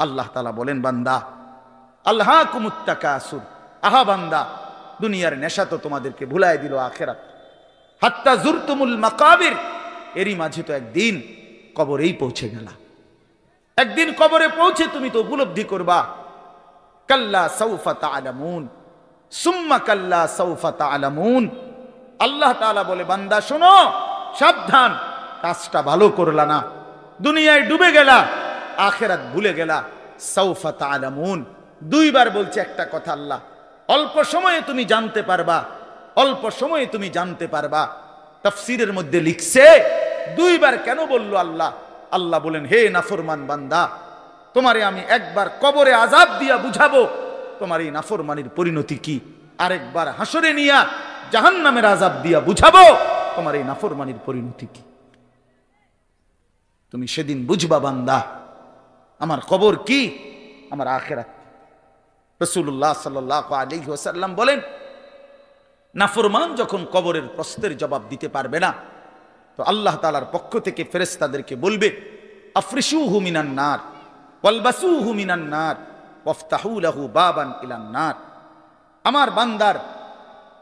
আল্লাহ তাআলা বলেন, বান্দা আলহাকুমুত তাকাসুর, আহা বান্দা দুনিয়ার নেশা তো তোমাদেরকে ভুলায় দিল আখিরাত। হাত্তা জুরতুমুল মাকাবির, এরই মাঝে তো একদিন কবরেই পৌঁছে গেলা। একদিন কবরে পৌঁছে তুমি তো উপলব্ধি করবা, কাল্লা সাউফা তা'লামুন সুম্মা কাল্লা সাউফা তা'লামুন। আল্লাহ তাআলা বলে, বান্দা শোনো, সাবধান, কাজটা ভালো করলা না, দুনিয়ায় ডুবে গেলা, আখিরাত ভুলে গেলা। সাউফা তা'লামুন, দুইবার বলছে একটা কথা আল্লাহ। অল্প সময়ে তুমি জানতে পারবা, অল্প সময়ে তুমি জানতে পারবা। তাফসীরের মধ্যে লিখছে দুইবার কেন বলল আল্লাহ? আল্লাহ বলেন, হে নাফরমান বান্দা, তোমারে আমি একবার কবরে আযাব দিয়া বুঝাবো তোমার এই নাফরমানির পরিণতি কি, আরেকবার হাসরে নিয়া জাহান্নামের আযাব দিয়া বুঝাবো তোমার এই নাফরমানির পরিণতি কি। তুমি সেদিন বুঝবা বান্দা, আমার কবর কি, আমার আখিরাত। রাসূলুল্লাহ সাল্লাল্লাহু আলাইহি ওয়াসাল্লাম বলেন, নাফরমান যখন কবরের প্রশ্নের জবাব দিতে পারবে না, তো আল্লাহ তাআলার পক্ষ থেকে ফেরেশতাদেরকে বলবে, আফরিশুহু মিনান নার ওয়ালবাসুহু মিনান নার ওয়াফতাহু লাহু বাবান ইলান নার। আমার বান্দার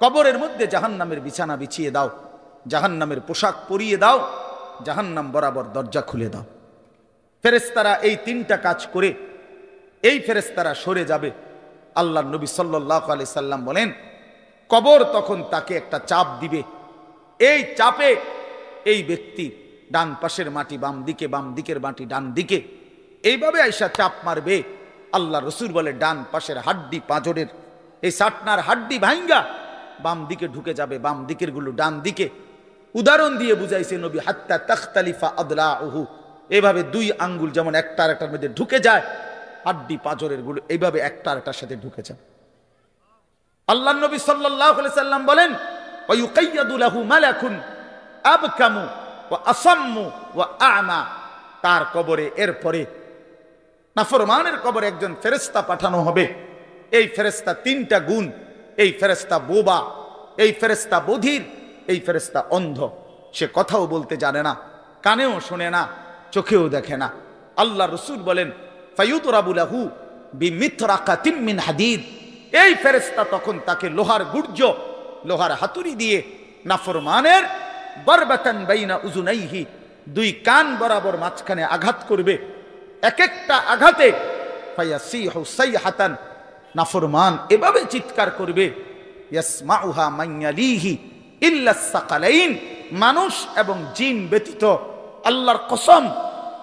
কবরের মধ্যে জাহান্নামের বিছানা বিছিয়ে দাও, জাহান্নামের পোশাক পরিয়ে দাও, জাহান্নাম বরাবর দরজা খুলে দাও। ফেরেশতারা এই তিনটা কাজ করে এই ফেরেশতারা সরে যাবে। আল্লাহর নবী সাল্লাল্লাহু আলাইহি সাল্লাম বলেন, কবর তখন তাকে একটা চাপ দিবে, এই চাপে এই ব্যক্তি ডান পাশের মাটি বাম দিকে, বাম দিকের মাটি ডান দিকে, এইভাবে আইসা চাপ মারবে। আল্লাহ রসুল বলে, ডান পাশের হাড্ডি পাঁজরের এই সাটনার হাড্ডি ভাঙ্গা বাম দিকে ঢুকে যাবে, বাম দিকের গুলো ডান দিকে। উদাহরণ দিয়ে বুঝাইছে নবী, হাত্তা তাখতালিফা আদলাউহু, এইভাবে দুই আঙ্গুল যেমন একটা আরেকটার মধ্যে ঢুকে যায়, হাড্ডি পাঁজরের গুলো এইভাবে একটা আরেকটার সাথে ঢুকে যায়। আল্লাহ নবী সাল্লাল্লাহু আলাইহি সাল্লাম বলেন, ওয়া ইউকাইয়াদু লাহু মালাকুন আবকামু ওয়া আসাম্মু ওয়া আ'মা। তার কবরে এরপরে নাফরমানের কবরে একজন ফেরেশতা পাঠানো হবে। এই ফেরেশতা তিনটা গুণ, এই ফেরেশতা বোবা, এই ফেরেশতা বধির, এই ফেরেশতা অন্ধ। সে কথাও বলতে জানে না, কানেও শোনে না, চোখেও দেখে না। আল্লাহ রসুল বলেন, ফায়ুতরাবু লাহু বিমিথরাকাতিম মিন হাদিদ। এই ফেরেশতা তখন তাকে লোহার গুর্জ, লোহার হাতুড়ি দিয়ে নাফরমানের বারবাতান বাইনা উযুনাইহি, দুই কান বরাবর মাঝখানে আঘাত করবে। এক একটা আঘাতে ফায়াসিহু সাইহাতান, নাফরমান এভাবে চিৎকার করবে, ইয়াসমাউহা মান ইয়ালিহি ইল্লা সাকালাইন, মানুষ এবং জিন ব্যতীত আল্লাহর কসম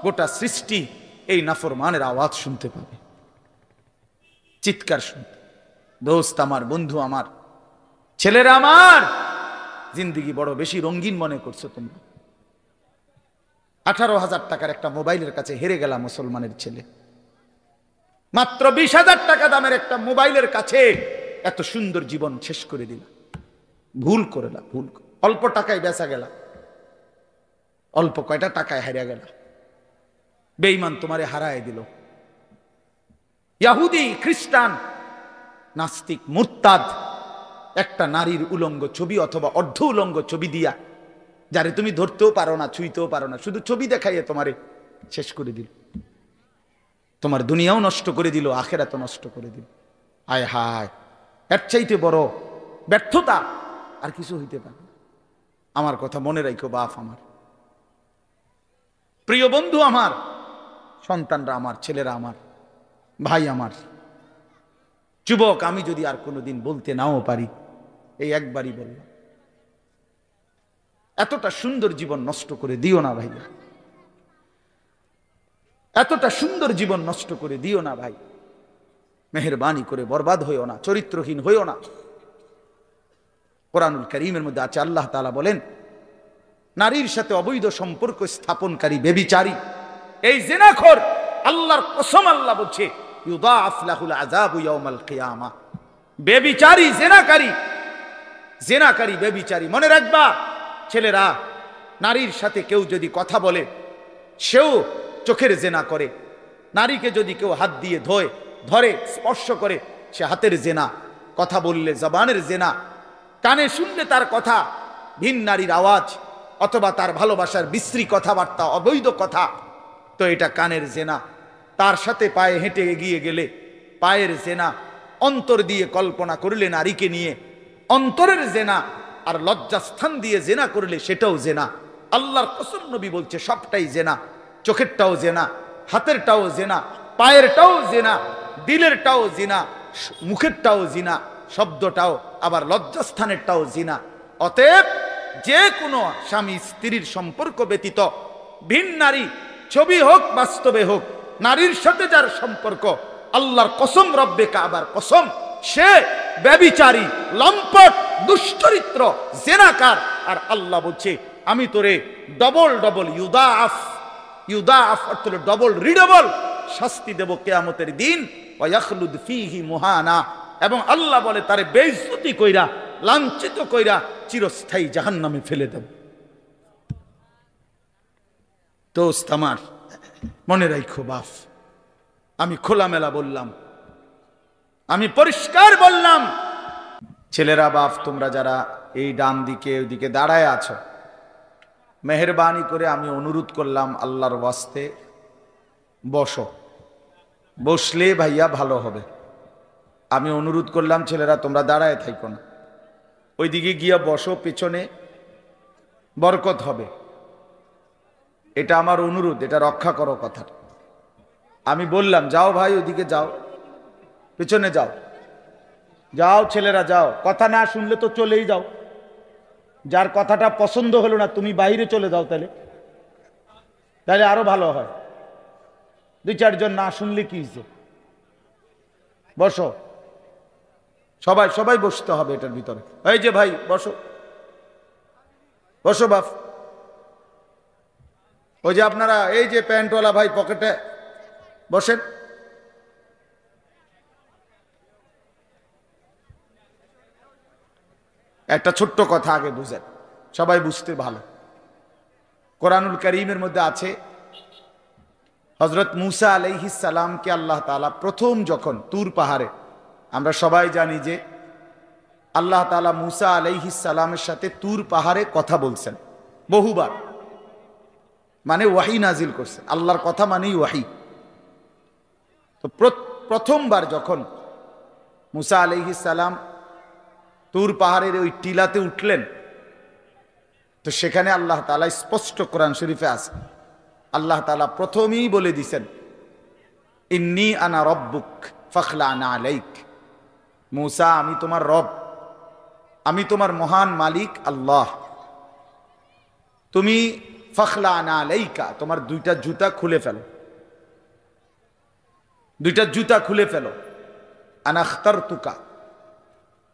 গোটা সৃষ্টি এই নাফরমানের আওয়াজ শুনতে পাবে, চিৎকার শুনতে। দোস্ত আমার, বন্ধু আমার, ছেলেরা আমার, জিন্দেগি বড় বেশি রঙিন মনে করছো তোমরা। 18,000 টাকার একটা মোবাইলের কাছে হেরে গেলাম মুসলমানের ছেলে। মাত্র 20,000 টাকা দামের একটা মোবাইলের কাছে এত সুন্দর জীবন শেষ করে দিলাম। ভুল করলাম, ভুল। অল্প টাকায় বেচা গেল, অল্প কয়টা টাকায় হারিয়ে গেল। বেঈমান তোমারে হারায় দিল। ইহুদি, খ্রিস্টান, নাস্তিক, মুরতাদ একটা নারীর উলঙ্গ ছবি অথবা অর্ধ উলঙ্গ ছবি দিয়া, যারে তুমি ধরতেও পারো না, ছুঁইতেও পারো না, শুধু ছবি দেখাইয়ে তোমারে শেষ করে দিল। তোমার দুনিয়াও নষ্ট করে দিল, আখিরাতও নষ্ট করে দিল। হায় হায়, এর চাইতে বড় ব্যর্থতা আর কিছু হইতে পারে না। আমার কথা মনে রাখো বাপ আমার, প্রিয় বন্ধু আমার, সন্তানরা আমার, ছেলেরা আমার, ভাই আমার, যুবক, আমি যদি আর কোনোদিন বলতে নাও পারি, এই একবারই বললাম, এতটা সুন্দর জীবন নষ্ট করে দিও না ভাইয়া, এতটা সুন্দর জীবন নষ্ট করে দিও না ভাই। মেহেরবানি করে বরবাদ হইও না, চরিত্রহীন হইও না। কোরআনুল কারীমের মধ্যে আছে, আল্লাহ তাআলা বলেন, নারীর সাথে অবৈধ সম্পর্ক স্থাপনকারী ব্যভিচারী, এই জিনাখোর, আল্লাহর কসম আল্লাহ বলছে, ইউদাআফ লাহুল আযাবু ইয়াউমাল কিয়ামা। ব্যভিচারী, জিনাকারী, জিনাকারী, ব্যভিচারী। মনে রাখবা ছেলেরা, নারীর সাথে কেউ যদি কথা বলে, সেও চোখের জেনা করে। নারীকে যদি কেউ হাত দিয়ে ধরে, স্পর্শ করে, সে হাতের জেনা। কথা বললে জবানের জেনা। কানে শুনলে তার কথা ভিন নারীর আওয়াজ অথবা তার ভালোবাসার বিশ্রী কথাবার্তা, অবৈধ কথা, তো এটা কানের জেনা। তার সাথে পায়ে হেঁটে এগিয়ে গেলে পায়ের জেনা, অন্তর দিয়ে কল্পনা করলে নারীকে নিয়ে অন্তরের জেনা, আর লজ্জাস্থান দিয়ে জেনা করলে সেটাও জেনা। আল্লাহর কসম নবী বলছে সবটাই জেনা। চোখেরটাও জেনা, হাতেরটাও জেনা, পায়েরটাও জেনা, দিলেরটাও জিনা, মুখেরটাও জিনা, শব্দটাও, আবার লজ্জাস্থানেরটাও জিনা। অতএব যে কোনো স্বামী স্ত্রীর সম্পর্ক ব্যতীত ভিন নারী, ছবি হোক বাস্তবে হোক, নারীর সাথে যার সম্পর্ক, আল্লাহর কসম, রব্বে কাবার কসম, সে ব্যভিচারী, লম্পট, দুশ্চরিত্র, জেনাকার। আর আল্লাহ বলছে আমি তোরে ডবল ডবল ইউদাফ, ইউদাফ অর্থ ডবল রিডবল শাস্তি দেব কিয়ামতের দিন। ওয়াখলুদ ফীহি মুহানা, এবং আল্লাহ বলে তারে বেইজ্জতি কইরা, লাঞ্ছিত কইরা চিরস্থায়ী জাহান্নামে ফেলে দেব। দোস্ত আমার, মনে রাখো বাপ, আমি খোলামেলা বললাম, আমি পরিষ্কার বললাম। ছেলেরা বাপ, তোমরা যারা এই ডান দিকে ওইদিকে দাঁড়ায় আছো, মেহেরবানি করে আমি অনুরোধ করলাম আল্লাহর ওয়াস্তে বসো। বসলে ভাইয়া ভালো হবে। আমি অনুরোধ করলাম ছেলেরা তোমরা দাঁড়ায় থাকো না, ওইদিকে গিয়া বসো, পেছনে বরকত হবে। এটা আমার অনুরোধ, এটা রক্ষা করো কথা। আমি বললাম যাও ভাই, ওইদিকে যাও, পেছনে যাও, যাও ছেলেরা যাও। কথা না শুনলে তো চলেই যাও। যার কথাটা পছন্দ হলো না তুমি বাইরে চলে যাও, তাহলে আরো ভালো হয়। দুই চারজন না শুনলে কি হয়েছে? বসো, সবাই সবাই বসতে হবে এটার ভিতরে। এই যে ভাই বসো, বসো বাপ। ওই যে আপনারা এই যে প্যান্টওয়ালা ভাই পকেটে বসেন। একটা ছোট্ট কথা আগে বুঝেন, সবাই বুঝতে ভালো। কোরআনুল কারীমের মধ্যে আছে হযরত মূসা আলাইহিস সালামকে আল্লাহ তাআলা প্রথম যখন তুর পাহাড়ে, আমরা সবাই জানি যে আল্লাহ তাআলা মূসা আলাইহিস সালামের সাথে তুর পাহাড়ে কথা বলছেন বহুবার, মানে ওয়াহি নাজিল করছেন। আল্লাহর কথা মানেই ওয়াহি। তো প্রথমবার যখন মূসা আলাইহিস সালাম তুর পাহাড়ের ওই টিলাতে উঠলেন, তো সেখানে আল্লাহ তাআলা স্পষ্ট কোরআন শরীফে আছে, আল্লাহ তাআলা প্রথমেই বলে দিছেন ইন্নী আনা রব্বুক ফাখলা'না আলাইক। মূসা, আমি তোমার রব, আমি তোমার মহান মালিক আল্লাহ। তুমি ফাখলা'না আলাইকা, তোমার দুইটা জুতা খুলে ফেলো, দুইটা জুতা খুলে ফেলো। আনা আখতারতুকা,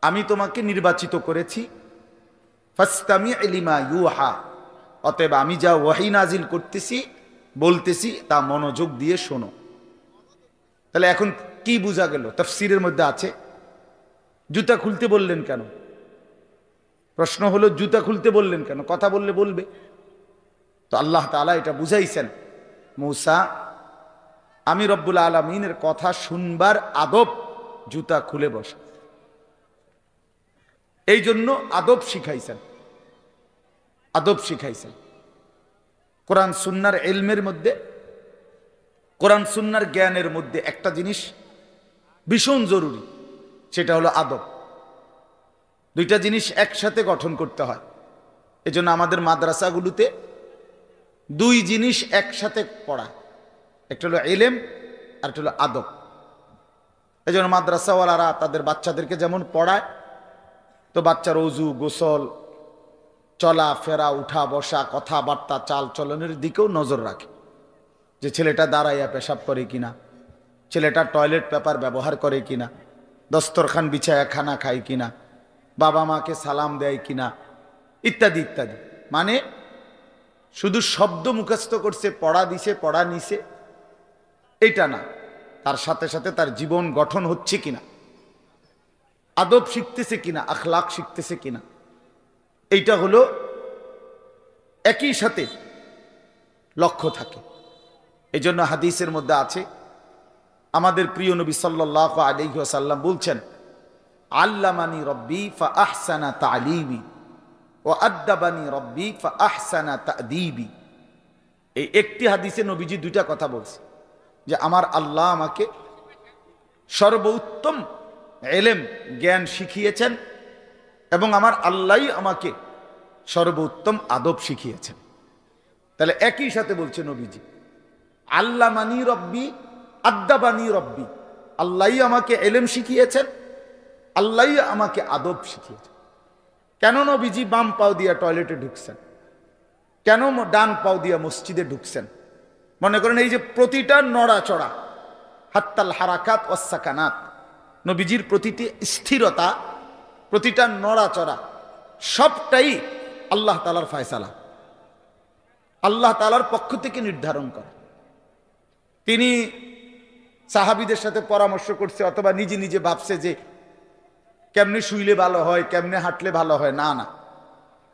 আমি তোমাকে নির্বাচিত করেছি। ফাসতামি' লিমা ইউহা, অতএব আমি যা ওয়াহি নাজিল করতেছি বলতেছি তা মনোযোগ দিয়ে শোনো। তাহলে এখন কি বোঝা গেল? তাফসীরের মধ্যে আছে জুতা খুলতে বললেন কেন? প্রশ্ন হলো জুতা খুলতে বললেন কেন? কথা বললে বলবে। তো আল্লাহ তাআলা এটা বুঝাইছেন, মূসা আমি রব্বুল আলামিনের কথা শুনবার আদব জুতা খুলে বসা, এই জন্য আদব শিখাইছেন, আদব শিখাইছেন। কোরআন সুন্নাহর ইলমের মধ্যে, কোরআন সুন্নাহর জ্ঞানের মধ্যে একটা জিনিস ভীষণ জরুরি, সেটা হলো আদব। দুইটা জিনিস একসাথে গঠন করতে হয়। এজন্য আমাদের মাদ্রাসাগুলোতে দুই জিনিস একসাথে পড়ায়, একটা হলো ইলম আর একটা হলো আদব। এজন্য মাদ্রাসাওয়ালারা তাদের বাচ্চাদেরকে যেমন পড়ায়, তো বাচ্চার ওযু, গোসল, চলা ফেরা, উঠা বসা, কথাবার্তা, চাল চলনের দিকেও নজর রাখে, যে ছেলেটা দাঁড়াইয়া পেশাব করে কিনা, ছেলেটা টয়লেট পেপার ব্যবহার করে কিনা, দস্তরখান বিছায়া খানা খায় কিনা, বাবা মাকে সালাম দেয় কিনা, ইত্যাদি ইত্যাদি। মানে শুধু শব্দ মুখস্থ করছে, পড়া দিছে, পড়া নিছে, এটা না, তার সাথে সাথে তার জীবন গঠন হচ্ছে কিনা, আদব শিখতেছে কিনা, আখলাক শিখতেছে কিনা, এইটা হলো একই সাথে লক্ষ্য থাকে। এই জন্য হাদিসের মধ্যে আছে, আমাদের প্রিয় নবী সাল্লাল্লাহু আলাইহি ওয়াসাল্লাম বলছেন, আল্লামানি রব্বি ফাআহসানা তা'লিমি ওয়া আদ্দাবানি রব্বি ফাআহসানা তা'দীবি। এই একটি হাদিসে নবীজি দুইটা কথা বলছে। যে আমার আল্লাহ আমাকে সর্বোত্তম এলেম জ্ঞান শিখিয়েছেন এবং আমার আল্লাহই আমাকে সর্বোত্তম আদব শিখিয়েছেন। তাহলে একই সাথে বলছে নবীজি, আল্লামানি রব্বি আদ্দাবানি রব্বি, আল্লাহই আমাকে এলেম শিখিয়েছেন, আল্লাহই আমাকে আদব শিখিয়েছেন। কেন নবীজি বাম পাও দিয়া টয়লেটে ঢুকছেন? কেন ডান পাও দিয়া মসজিদে ঢুকছেন? মনে করেন এই যে প্রতিটা নড়াচড়া, হাত্তাল হারাকাত ওয়াসসাকানাত, নবীজির প্রতিটি স্থিরতা, প্রতিটা নড়াচড়া সবটাই আল্লাহ তাআলার ফয়সালা, আল্লাহ তাআলার পক্ষ থেকে নির্ধারণ করে। তিনি সাহাবীদের সাথে পরামর্শ করছে অথবা নিজে নিজে ভাবছে যে কেমনে শুইলে ভালো হয়, কেমনে হাঁটলে ভালো হয়, না না,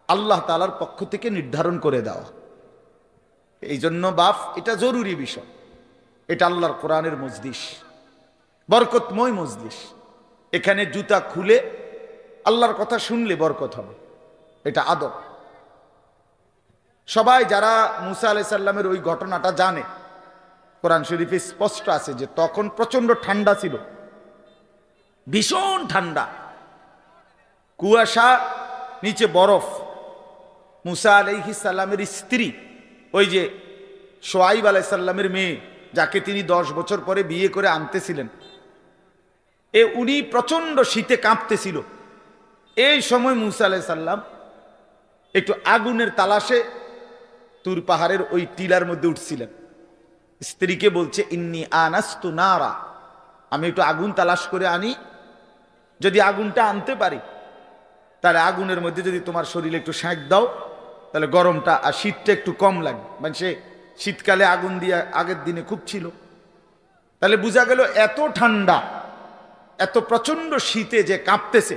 আল্লাহ তাআলার পক্ষ থেকে নির্ধারণ করে দেওয়া। এই জন্য বাপ, এটা জরুরি বিষয়। এটা আল্লাহর কোরআনের মজলিস, বরকতময় মজলিস। এখানে জুতা খুলে আল্লাহর কথা শুনলে বরকত হবে, এটা আদব। সবাই যারা মুসা আলাইহিস সালামের ওই ঘটনাটা জানে, কোরআন শরীফে স্পষ্ট আছে যে তখন প্রচন্ড ঠান্ডা ছিল, ভীষণ ঠান্ডা, কুয়াশা, নিচে বরফ। মুসা আলাইহিস সালামের স্ত্রী, ওই যে শোয়াইব আলাইহিস সালামের মেয়ে, যাকে তিনি 10 বছর পরে বিয়ে করে আনতেছিলেন, উনি প্রচন্ড শীতে কাঁপতেছিল। এই সময় মুসা আলাইহিস সালাম একটু আগুনের তালাশে তুর পাহাড়ের ওই টিলার মধ্যে উঠছিলেন। স্ত্রীকে বলছে, ইন্নী আনাস্তু নারা, আমি একটু আগুন তালাশ করে আনি, যদি আগুনটা আনতে পারি তাহলে আগুনের মধ্যে যদি তোমার শরীরে একটু সেঁক দাও তাহলে গরমটা আর শীতটা একটু কম লাগবে। মানে সে শীতকালে আগুন দিয়ে আগের দিনে খুব ছিল, তাহলে বোঝা গেল এত ঠান্ডা, এত প্রচন্ড শীতে যে কাঁপতেছে।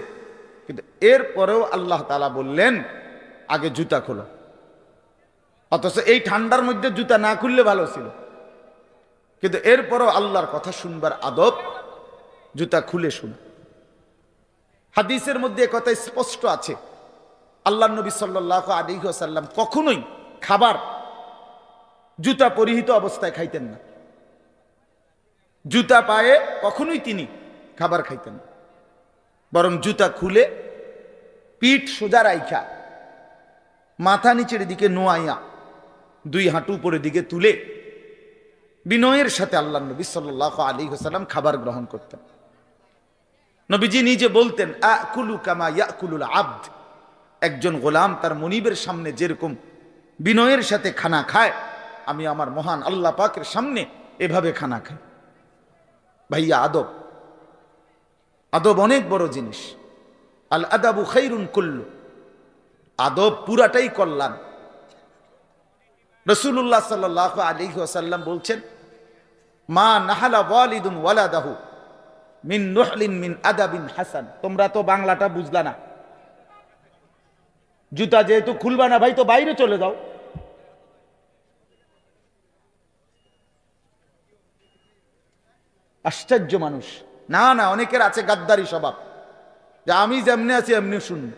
কিন্তু এরপরেও আল্লাহ তাআলা বললেন আগে জুতা খোলো। অথচ এই ঠান্ডার মধ্যে জুতা না খুললে ভালো ছিল, কিন্তু এরপরও আল্লাহর কথা শুনবার আদব, জুতা খুলে শুন। হাদিসের মধ্যে কথা স্পষ্ট আছে, আল্লাহর নবী সাল্লাল্লাহু আলাইহি ওয়াসাল্লাম কখনোই খাবার জুতা পরিহিত অবস্থায় খাইতেন না। জুতা পায়ে কখনোই তিনি খাবার খাইতেন না, বরং জুতা খুলে পিঠ সোজা রাইখা, মাথা নিচের দিকে নোয়াইয়া, 2 হাঁটু উপরের দিকে তুলে বিনয়ের সাথে আল্লাহর নবী সাল্লাল্লাহু আলাইহি ওয়াসাল্লাম খাবার গ্রহণ করতেন। নবীজি নিজে বলতেন, আকুলু কামা ইয়াকুলুল আবদ, একজন গোলাম তার মনিবের সামনে যেরকম বিনয়ের সাথে খানা খায়, আমি আমার মহান আল্লাহ পাকের সামনে এভাবে খানা খাই। ভাইয়া, আদব, আদব অনেক বড় জিনিস। আল আদাবু খাইরুন কুল্লু, আদব পুরাটাই কল্যাণ। রাসূলুল্লাহ সাল্লাল্লাহু আলাইহি ওয়াসাল্লাম বলছেন, মা নাহালা ওয়ালিদুন ওয়ালাদাহু মিন নুহলিন মিন আদাবিন হাসান। তোমরা তো বাংলাটা বুঝলা না, জুতা যেহেতু খুলবা না ভাই, তো বাইরে চলে যাও। আশ্চর্য মানুষ। না না, অনেকের আছে গাদ্দারি স্বভাব, যে আমি যেমনি আছি এমনি শুনবো।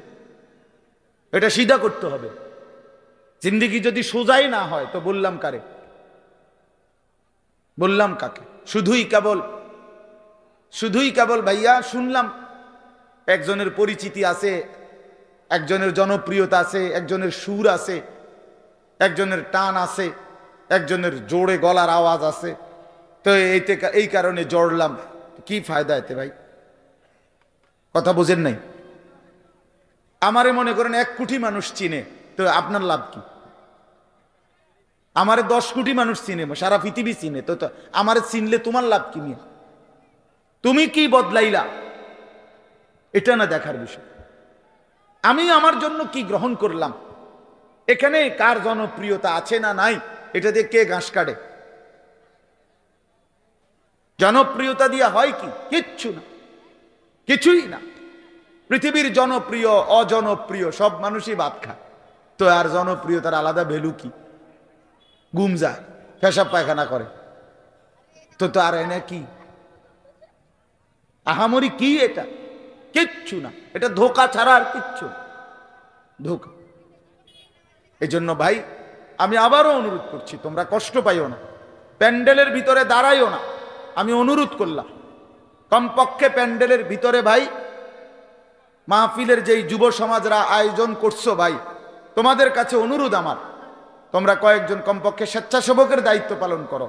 এটা সিধা করতে হবে। জিন্দেগি যদি সোজাই না হয় তো বললাম কারে, বললাম কাকে? শুধুই কেবল ভাইয়া শুনলাম একজনের পরিচিতি আছে, একজনের জনপ্রিয়তা আছে, একজনের সুর আছে, একজনের টান আছে, একজনের জোরে গলার আওয়াজ আছে, তো এই কারণে জড়লাম। কি ফায়দা এতে ভাই? কথা বোঝেন নাই? আমারে মনে করেন 1 কোটি মানুষ চিনে, তো আপনার লাভ কি? আমারে 10 কোটি মানুষ চিনে, সারা পৃথিবী চিনে, তো আমারে চিনলে তোমার লাভ কি নিয়ে? তুমি কি বদলাইলা, এটা না দেখার বিষয়। আমি আমার জন্য কি গ্রহণ করলাম, এখানে কার জনপ্রিয়তা আছে না নাই, এটা দিয়ে কে ঘাস কাটে? জনপ্রিয়তা দিয়ে হয় কি? কিচ্ছু না, কিছুই না। পৃথিবীর জনপ্রিয় অজনপ্রিয় সব মানুষই ভাত খায়, তো আর জনপ্রিয়তার আলাদা ভ্যালু কি? ঘুম যায়, পেশাব পায়খানা করে, তো আর এনে কি আহামরি কি? এটা কিচ্ছু না, এটা ধোঁকা ছাড়া আর কিচ্ছু, ধোঁকা। এই জন্য ভাই আমি আবারও অনুরোধ করছি, তোমরা কষ্ট পাইও না। প্যান্ডেলের ভিতরে দাঁড়াইও না, আমি অনুরোধ করলাম। কমপক্ষে প্যান্ডেলের ভিতরে ভাই, মাহফিলের যেই যুব সমাজরা আয়োজন করছো ভাই, তোমাদের কাছে অনুরোধ আমার, তোমরা কয়েকজন কমপক্ষে স্বেচ্ছাসেবকের দায়িত্ব পালন করো।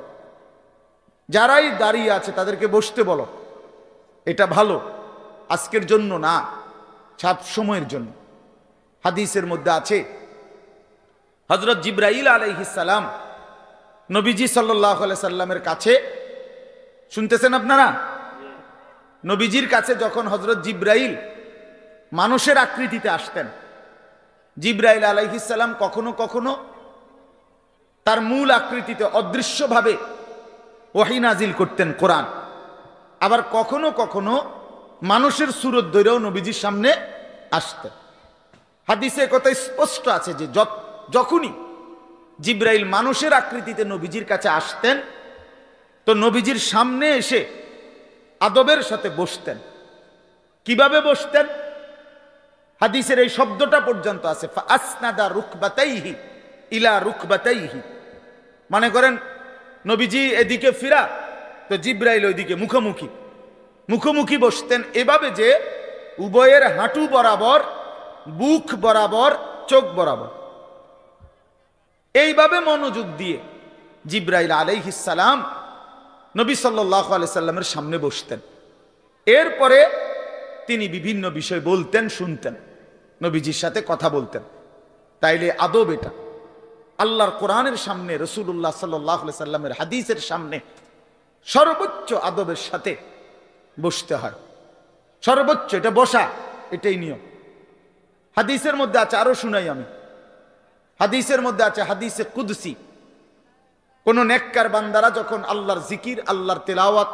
যারাই দাঁড়িয়ে আছে তাদেরকে বসতে বলো। এটা ভালো, আজকের জন্য না, সব সময়ের জন্য। হাদিসের মধ্যে আছে হযরত জিবরাইল আলাইহিস সালাম নবীজি সাল্লাল্লাহু আলাইহি সাল্লামের কাছে, শুনতেছেন আপনারা, নবীজির কাছে যখন হযরত জিবরাইল মানুষের আকৃতিতে আসতেন, জিবরাইল আলাইহিস সালাম কখনো কখনো তার মূল আকৃতিতে অদৃশ্যভাবে ওহী নাজিল করতেন কোরআন, আবার কখনো কখনো মানুষের সুরত ধরেও নবীজির সামনে আসতেন। হাদিসে কথা স্পষ্ট আছে যে যখনই জিবরাইল মানুষের আকৃতিতে নবীজির কাছে আসতেন, তো নবীজির সামনে এসে আদবের সাথে বসতেন। কিভাবে বসতেন? হাদিসের এই শব্দটা পর্যন্ত আছে, ফাসনাদা রুকবাতাইহি ইলা রুকবাতাইহি। মনে করেন নবীজি এদিকে ফিরা, তো জিবরাইল ওইদিকে মুখোমুখি মুখোমুখি বসতেন, এভাবে যে উভয়ের হাঁটু বরাবর, বুক বরাবর, চোখ বরাবর, এইভাবে মনোযোগ দিয়ে জিবরাইল আলাইহিস সালাম নবী সাল্লাল্লাহু আলাইহি সাল্লামের সামনে বসতেন। এরপরে তিনি বিভিন্ন বিষয় বলতেন, শুনতেন, নবীজির সাথে কথা বলতেন। তাইলে আদব এটা। আল্লাহর কোরআনের সামনে, রাসূলুল্লাহ সাল্লাল্লাহু আলাইহি সাল্লামের হাদিসের সামনে সর্বোচ্চ আদবের সাথে বসতে হয়, সর্বোচ্চ। এটা বসা, এটাই নিয়ম। হাদিসের মধ্যে আছে, আরো শুনাই আমি, হাদিসের মধ্যে আছে, হাদিসে কুদসি, কোন নেককার বান্দারা যখন আল্লাহর জিকির, আল্লাহর তেলাওয়াত,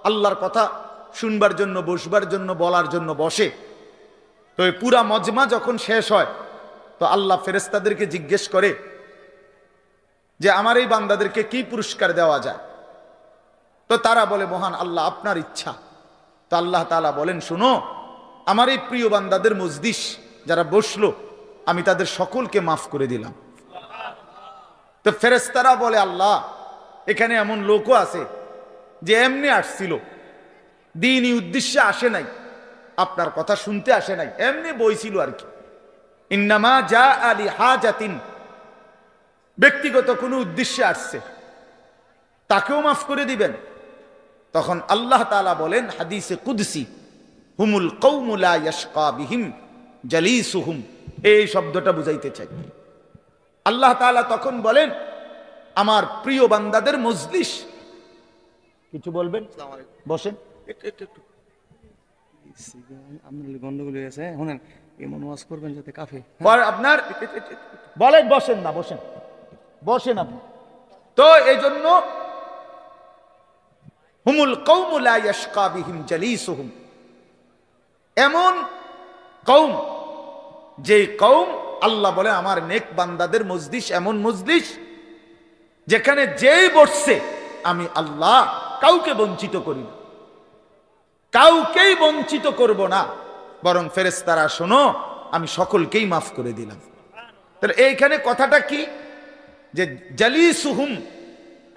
আল্লাহর কথা শুনবার জন্য, বসবার জন্য, বলার জন্য বসে, তো এই পুরা মজমা যখন শেষ হয়, তো আল্লাহ ফেরেশতাদেরকে জিজ্ঞেস করে যে আমার এই বান্দাদেরকে কি পুরস্কার দেওয়া যায়? তো তারা বলে, মহান আল্লাহ, আপনার ইচ্ছা। তো আল্লাহ তাআলা বলেন, শুনো, আমার এই প্রিয় বান্দাদের মজলিস যারা বসলো, আমি তাদের সকলকে মাফ করে দিলাম। তো ফেরেশতারা বলে, আল্লাহ, এখানে এমন লোকও আছে যে এমনি আসছিল, দ্বীনি উদ্দেশ্যে আসে নাই, আপনার কথা শুনতে আসে নাই, এমনি বইছিল আর কি। ইন্নামা জা আলি হাজাতিন, ব্যক্তিগত কোনো উদ্দেশ্যে আসছে, তাকেও মাফ করে দিবেন। তখন আল্লাহ তাআলা বলেন হাদিসে কুদসি, হুমুল কওমু লা ইয়াশকা বিহিম জালিসুহুম, এই শব্দটা বুঝাইতে চাই। আল্লাহ তাআলা তখন বলেন, আমার প্রিয় বান্দাদের মজলিস, কিছু বলবেন? বসেন। গন্ডগোল হয়ে গেছে, শুনেন, এমন ওয়াজ করবেন যাতে কাফে আপনার বলেন, বসেন না, বসেন, বসেন আপনি। তো এই জন্য হুমুল কওমু লা ইয়াশকা বিহিম জালিসুহুম, এমন কওম, যে কওম, আল্লাহ বলে আমার নেক বান্দাদের মজলিস এমন মজলিস যেখানে যেই বসছে আমি আল্লাহ কাউকে বঞ্চিত করি না, কাউকেই বঞ্চিত করব না, বরং ফেরেশতারা শোনো, আমি সকলকেই মাফ করে দিলাম। তাহলে এইখানে কথাটা কি? যে জালিসুহুম,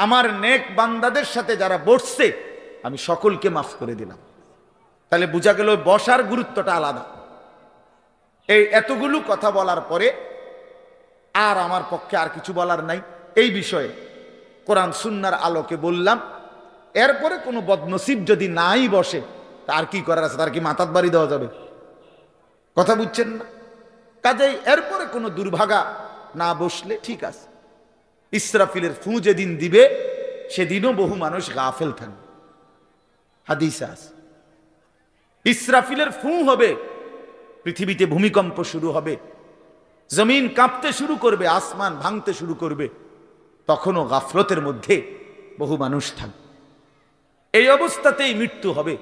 আমার নেক বান্দাদের সাথে যারা বসছে আমি সকলকে মাফ করে দিলাম। তাহলে বোঝা গেল বসার গুরুত্বটা আলাদা। এই এতগুলো কথা বলার পরে আর আমার পক্ষে আর কিছু বলার নাই এই বিষয়ে। কোরআন সুন্নাহর আলোকে বললাম। এরপরে কোনো বদনসিব যদি নাই বসে, তার কি করার আছে? তার কি মাথাত বাড়ি দেওয়া যাবে? কথা বুঝছেন না? কাজেই এরপরে কোনো দুর্ভাগা না বসলে ঠিক আছে। ইসরাফিলের ফু যেদিন দিবে সেদিনও বহু মানুষ গাফেল থাকবে, হাদিসে আছে। ইসরাফিলের ফু হবে, পৃথিবীতে ভূমিকম্প শুরু হবে, জমিন কাঁপতে শুরু করবে, আসমান ভাঙতে শুরু করবে, তখনও গাফলতের মধ্যে বহু মানুষ থাকবে। এই অবস্থাতেই মৃত্যু হবে,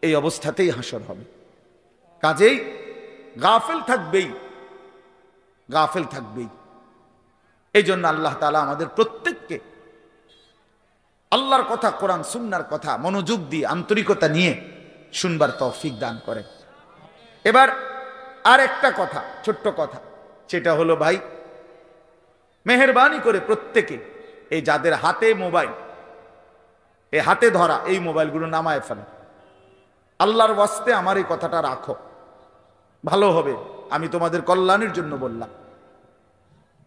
এই অবস্থাতেই হাসর হবে। কাজেই গাফেল থাকবেই, গাফেল থাকবেই। এই জন্য আল্লাহ তাআলা আমাদের প্রত্যেককে আল্লাহর কথা, কোরআন সুন্নাহর কথা মনোযোগ দিয়ে, আন্তরিকতা নিয়ে শুনবার তৌফিক দান করেন। এবার আর একটা কথা, ছোট্ট কথা, সেটা হলো ভাই, মেহেরবানি করে প্রত্যেকে এই যাদের হাতে মোবাইল, এই হাতে ধরা এই মোবাইলগুলো নামায় ফেলো। আল্লাহর ওয়াস্তে আমার এই কথাটা রাখো, ভালো হবে। আমি তোমাদের কল্যাণের জন্য বললাম।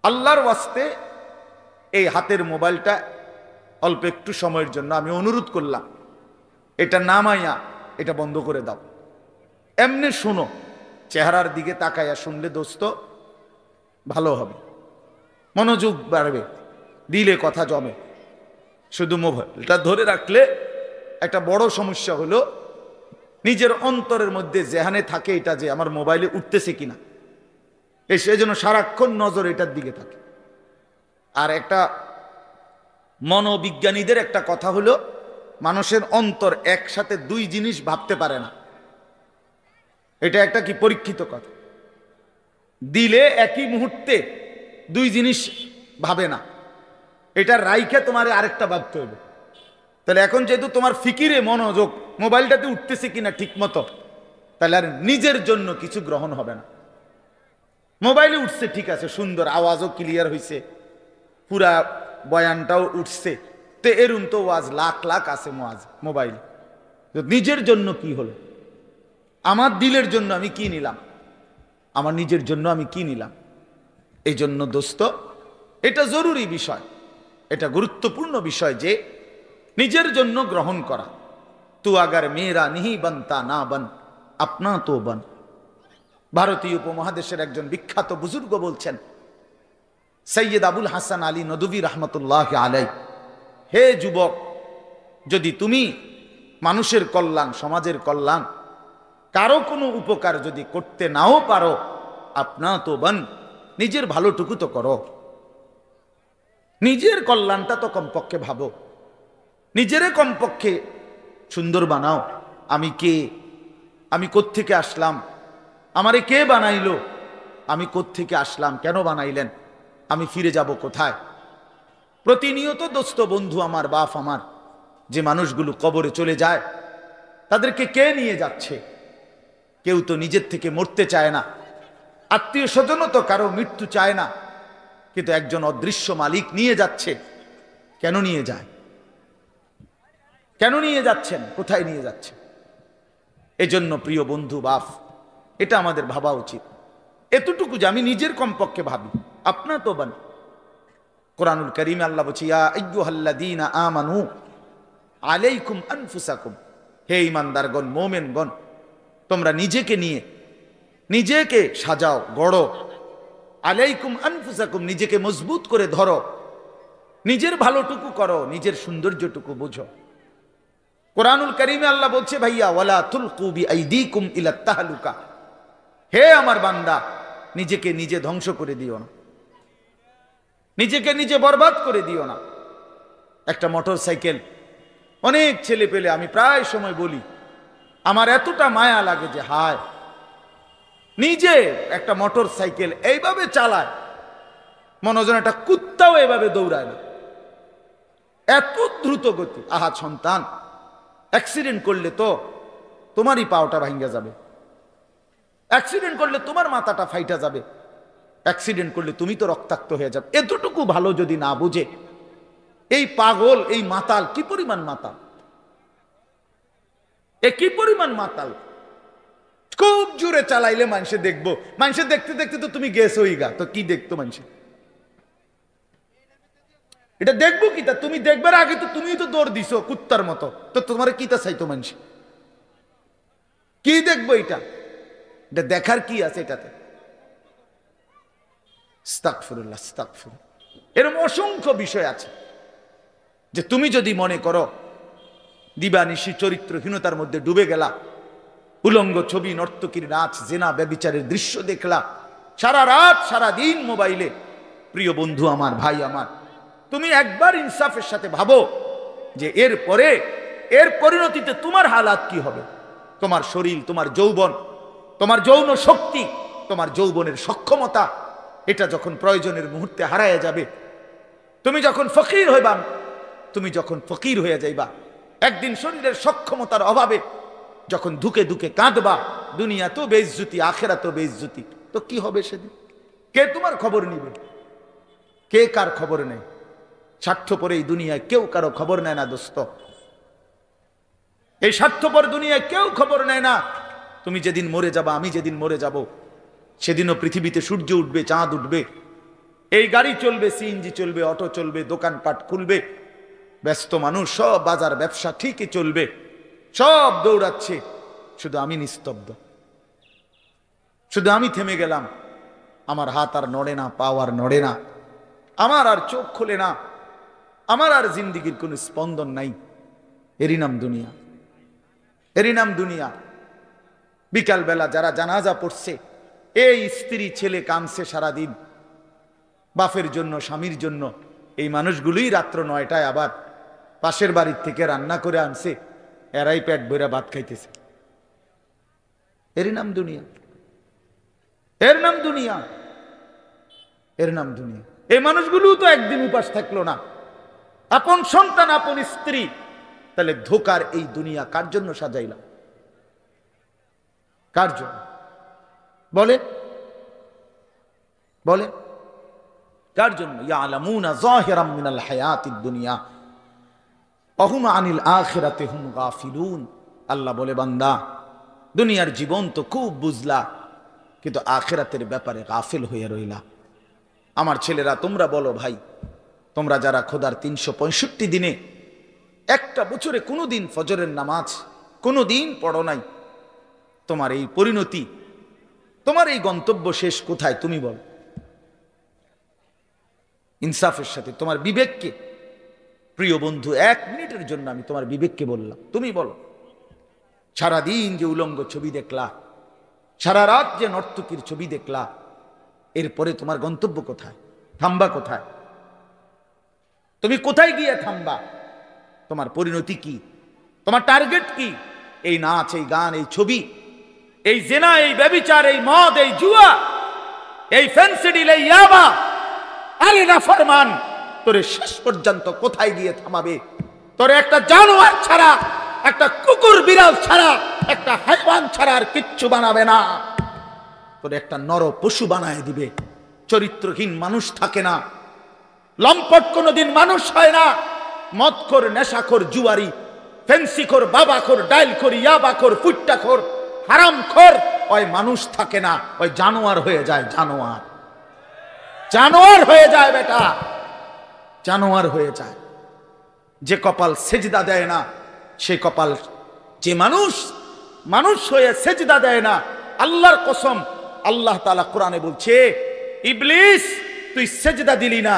আল্লাহর ওয়াস্তে এই হাতের মোবাইলটা অল্প একটু সময়ের জন্য আমি অনুরোধ করলাম, এটা নামাইয়া এটা বন্ধ করে দাও। এমনি শুনো, চেহারার দিকে তাকাইয়া শুনলে দোস্ত ভালো হবে, মনোযোগ বাড়বে, দিলে কথা জমে। শুধু মোবাইলটা ধরে রাখলে একটা বড় সমস্যা হলো নিজের অন্তরের মধ্যে জেহানে থাকে এটা যে আমার মোবাইলে উঠতেছে কিনা, সেই জন্য সারাক্ষণ নজর এটার দিকে থাকে। আর একটা মনোবিজ্ঞানীদের একটা কথা হলো, মানুষের অন্তর একসাথে দুই জিনিস ভাবতে পারে না। এটা একটা কি পরীক্ষিত কথা, দিলে একই মুহূর্তে দুই জিনিস ভাবে না। এটা রাইখে তোমার আরেকটা ভাবতে হবে। তাহলে এখন যেহেতু তোমার ফিকিরে মনোযোগ মোবাইলটাতে উঠতেছে কিনা ঠিক মতো, তাহলে আর নিজের জন্য কিছু গ্রহণ হবে না। মোবাইলে উঠছে ঠিক আছে, সুন্দর, আওয়াজও ক্লিয়ার হয়েছে, পুরা বয়ানটাও উঠছে, তো এরুম তো ওয়াজ লাখ লাখ আছে মোবাইল। নিজের জন্য কি হলো? আমার দিলের জন্য আমি কি নিলাম? আমার নিজের জন্য আমি কি নিলাম? এই জন্য দোস্ত, এটা জরুরি বিষয়, এটা গুরুত্বপূর্ণ বিষয় যে নিজের জন্য গ্রহণ করা। তু আগার মেয়েরা নিহি বনতা না বন, আপনা তো বন। ভারতীয় উপমহাদেশের একজন বিখ্যাত বুজুর্গ বলছেন, সৈয়দ আবুল হাসান আলী নদভী রহমতুল্লাহ আলাই, হে যুবক, যদি তুমি মানুষের কল্যাণ, সমাজের কল্যাণ, কারো কোনো উপকার যদি করতে নাও পারো, আপনা তো বন, নিজের ভালোটুকু তো করো, নিজের কল্যাণটা তো কমপক্ষে ভাবো, নিজেরে কমপক্ষে সুন্দর বানাও। আমি কে? আমি কোত্থেকে আসলাম? আমারে কে বানাইলো? আমি কোত্থেকে আসলাম? কেন বানাইলেন? আমি ফিরে যাব কোথায়? প্রতিনিয়ত দোস্ত, বন্ধু আমার, বাপ আমার, যে মানুষগুলো কবরে চলে যায়, তাদেরকে কে নিয়ে যাচ্ছে? কেউ তো নিজের থেকে মরতে চায় না, আত্মীয় স্বজনও তো কারো মৃত্যু চায় না, কিন্তু একজন অদৃশ্য মালিক নিয়ে যাচ্ছে। কেন নিয়ে যায়? কেন নিয়ে যাচ্ছেন? কোথায় নিয়ে যাচ্ছেন? এজন্য প্রিয় বন্ধু, বাপ, এটা আমাদের ভাবা উচিত। এতটুকু যে আমি নিজের কমপক্ষে ভাবি, আপনা তো বান। কোরআনুল কারীমে আল্লাহ বলছে, ইয়া আইয়ুহাল্লাযীনা আমানু আলাইকুম আনফুসাকুম, হে ঈমানদারগণ, মুমিনগণ, তোমরা নিজেকে নিয়ে নিজেকে সাজাও, গড়ো। আলাইকুম আনফুসাকুম, নিজেকে মজবুত করে ধরো, নিজের ভালোটুকু করো, নিজের সৌন্দর্যটুকু বুঝো। কোরআনুল কারীমে আল্লাহ বলছে, ভাইয়া, ওয়ালা তুলকু বিআইদিকুম ইলা তাহলুকা, হে আমার বান্দা, নিজেকে নিজে ধ্বংস করে দিও না, নিজেকে নিজে বরবাদ করে দিও না। একটা মোটর সাইকেল, অনেক ছেলে পেলে, আমি প্রায় সময় বলি, আমার এতটা মায়া লাগে যে হায়, নিজে একটা মোটর সাইকেল এইভাবে চালায়, মনে হয় একটা কুত্তাও এভাবে দৌড়ায় না, এত দ্রুত গতি। আহা সন্তান, অ্যাক্সিডেন্ট করলে তো তোমারই পাওটা ভাঙ্গা যাবে, অ্যাক্সিডেন্ট করলে তোমার মাথাটা ফাইটা যাবে, অ্যাক্সিডেন্ট করলে তুমি তো রক্তাক্ত হয়ে যাবে। এতটুকু ভালো যদি না বুঝে এই পাগল, এই মাতাল, কি পরিমাণ মাতাল, এ কি পরিমাণ মাতাল! খুব জোরে চালাইলে মানুষে দেখবো, মানুষে দেখতে দেখতে তো তুমি গেছোই গা, তো কি দেখতো মানুষে? এটা দেখবো কি? তা তুমি দেখবার আগে তো তুমি তো দৌড় দিছো কুত্তার মতো, তো তোমার কি তা চাইতো মানুষ? কি দেখবো এটা? এটা দেখার কি আছে এটাতে? আস্তাগফিরুল্লাহ, আস্তাগফিরুল্লাহ। এরকম অসংখ্য বিষয় আছে যে তুমি যদি মনে করো দিবানিশি চরিত্রহীনতার মধ্যে ডুবে গেলা, উলঙ্গ ছবি, নর্তকীর নাচ, জেনা, ব্যভিচারের দৃশ্য দেখলা, সারা রাত সারা দিন মোবাইলে, প্রিয় বন্ধু আমার, ভাই আমার, তুমি একবার ইনসাফের সাথে ভাবো যে এর পরিণতিতে তোমার হালাত কি হবে? তোমার শরীর, তোমার যৌবন, তোমার যৌন শক্তি, তোমার যৌবনের সক্ষমতা, এটা যখন প্রয়োজনের মুহূর্তে হারায় যাবে, তুমি যখন ফকির হইবা, তুমি যখন ফকির হয়ে যাইবা, একদিন শরীরের সক্ষমতার অভাবে যখন ধুকে ধুকে কাঁদবা, দুনিয়া তো বেইজ্জতি, আখিরাত তো বেইজ্জতি, তো কি হবে সেদিন? কে তোমার খবর নিবে? কে কার খবর নেই? স্বার্থপর এই দুনিয়ায় কেউ কারো খবর নেয় না দোস্ত। এই স্বার্থপর দুনিয়ায় কেউ খবর নেয় না। তুমি যেদিন মরে যাবা, আমি যেদিন মরে যাব, সেদিনও পৃথিবীতে সূর্য উঠবে, চাঁদ উঠবে, এই গাড়ি চলবে, সিএনজি চলবে, অটো চলবে, দোকানপাট খুলবে, ব্যস্ত মানুষ সব বাজার ব্যবসা ঠিকই চলবে, সব দৌড়াচ্ছে, শুধু আমি নিস্তব্ধ, শুধু আমি থেমে গেলাম। আমার হাত আর নড়ে না, পা আর নড়ে না, আমার আর চোখ খোলে না, আমার আর জিন্দিগির কোনো স্পন্দন নাই। এরই নাম দুনিয়া, এরই নাম দুনিয়া। বিকালবেলা যারা জানাজা পড়ছে, এই স্ত্রী ছেলে কাঁদছে সারাদিন বাপের জন্য, স্বামীর জন্য, এই মানুষগুলোই রাত্র 9টায় আবার পাশের বাড়ির থেকে রান্না করে আনছে, এরাই পেট ভরে ভাত খাইতেছে। এরই নাম দুনিয়া, এর নাম দুনিয়া, এর নাম দুনিয়া। এই মানুষগুলো তো একদিন উপাস থাকলো না, আপন সন্তান, আপন স্ত্রী। তাহলে ধোকার এই দুনিয়া কার জন্য সাজাইলাম? কার জন্য বলে? বলে কার জন্য? ইয়ালামুনা যাহিরাম মিনাল হায়াতিদ দুনিয়া ওয়া হুম আনিল আখিরাতি হুম গাফিলুন। আল্লাহ বলে, বান্দা দুনিয়ার জীবন তো খুব বুঝলা, কিন্তু আখিরাতের ব্যাপারে গাফিল হয়ে রইলা। আমার ছেলেরা, তোমরা বলো ভাই, তোমরা যারা খোদার 365 দিনে একটা বছরে কোনোদিন ফজরের নামাজ কোনোদিন পড়ো নাই, তোমার এই পরিণতি, তোমার এই গন্তব্য শেষ কোথায় তুমি বলো? ইনসাফের সাথে তোমার বিবেককে, প্রিয় বন্ধু, 1 মিনিটের জন্য আমি তোমার বিবেককে বললাম, তুমি বলো, সারাদিন যে উলঙ্গ ছবি দেখলা, সারা রাত যে নর্তকীর ছবি দেখলা, এরপরে তোমার গন্তব্য কোথায়? থামবা কোথায়? তুমি কোথায় গিয়ে থামবা? তোমার পরিণতি কি? তোমার টার্গেট কি? এই নাচ, এই গান, এই ছবি, এই জেনা, এই ব্যভিচার, এই মদ, এই জুয়া, এই ফেন্সিডিল, এই ইয়াবা, আরে না ফরমান, তোরে শেষ পর্যন্ত কোথায় গিয়ে থামাবে? তোরে একটা জানোয়ার ছাড়া, একটা কুকুর বিড়াল ছাড়া, একটা হাইওয়ান ছাড়া আর কিচ্ছু বানাবে না। তোরে একটা নর পশু বানায় দিবে। চরিত্রহীন মানুষ থাকে না, লম্পট কোনোদিন মানুষ হয় না। মদখোর, নেশাখোর, জুয়ারি, ফেন্সিখোর, বাবাখোর, ডাইলখোর, ইয়াবাখোর, ফুট্টাখোর, হারামখোর, ওই মানুষ থাকে না, ওই জানোয়ার হয়ে যায়। জানোয়ার, জানোয়ার হয়ে যায় বেটা, জানোয়ার হয়ে যায়। যে কপাল সেজদা দেয় না, সে কপাল, যে মানুষ মানুষ হয়ে সেজদা দেয় না, আল্লাহর কসম, আল্লাহ তাআলা কোরআনে বলছে, ইবলিস তুই সেজদা দিলি না,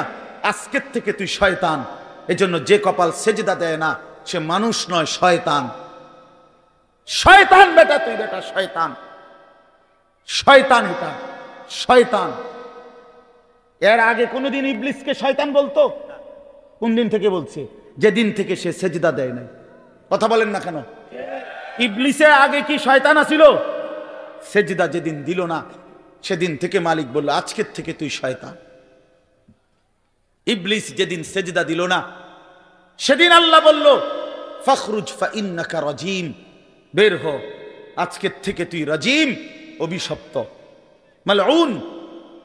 আজকের থেকে তুই শয়তান। এজন্য যে কপাল সেজদা দেয় না, সে মানুষ নয়, শয়তান। শয়তান বেটা, তুই বেটা শয়তান, শয়তান, এটা শয়তান। এর আগে কোনদিন ইবলিসকে শয়তান বলতো? কোন দিন থেকে বলছে? যেদিন থেকে সে সেজদা দেয় নাই। কথা বলেন না কেন? ইবলিসের আগে কি শয়তান আছিল? সেজদা যেদিন দিল না, সেদিন থেকে মালিক বলল, আজকের থেকে তুই শয়তান। ইবলিস যেদিন সেজদা দিল না, সেদিন আল্লাহ বলল, ফখরুজ ফাইন্নাকা রাজিম, বের হ, আজকের থেকে তুই রাজিম, অভিশপ্ত, মালউন,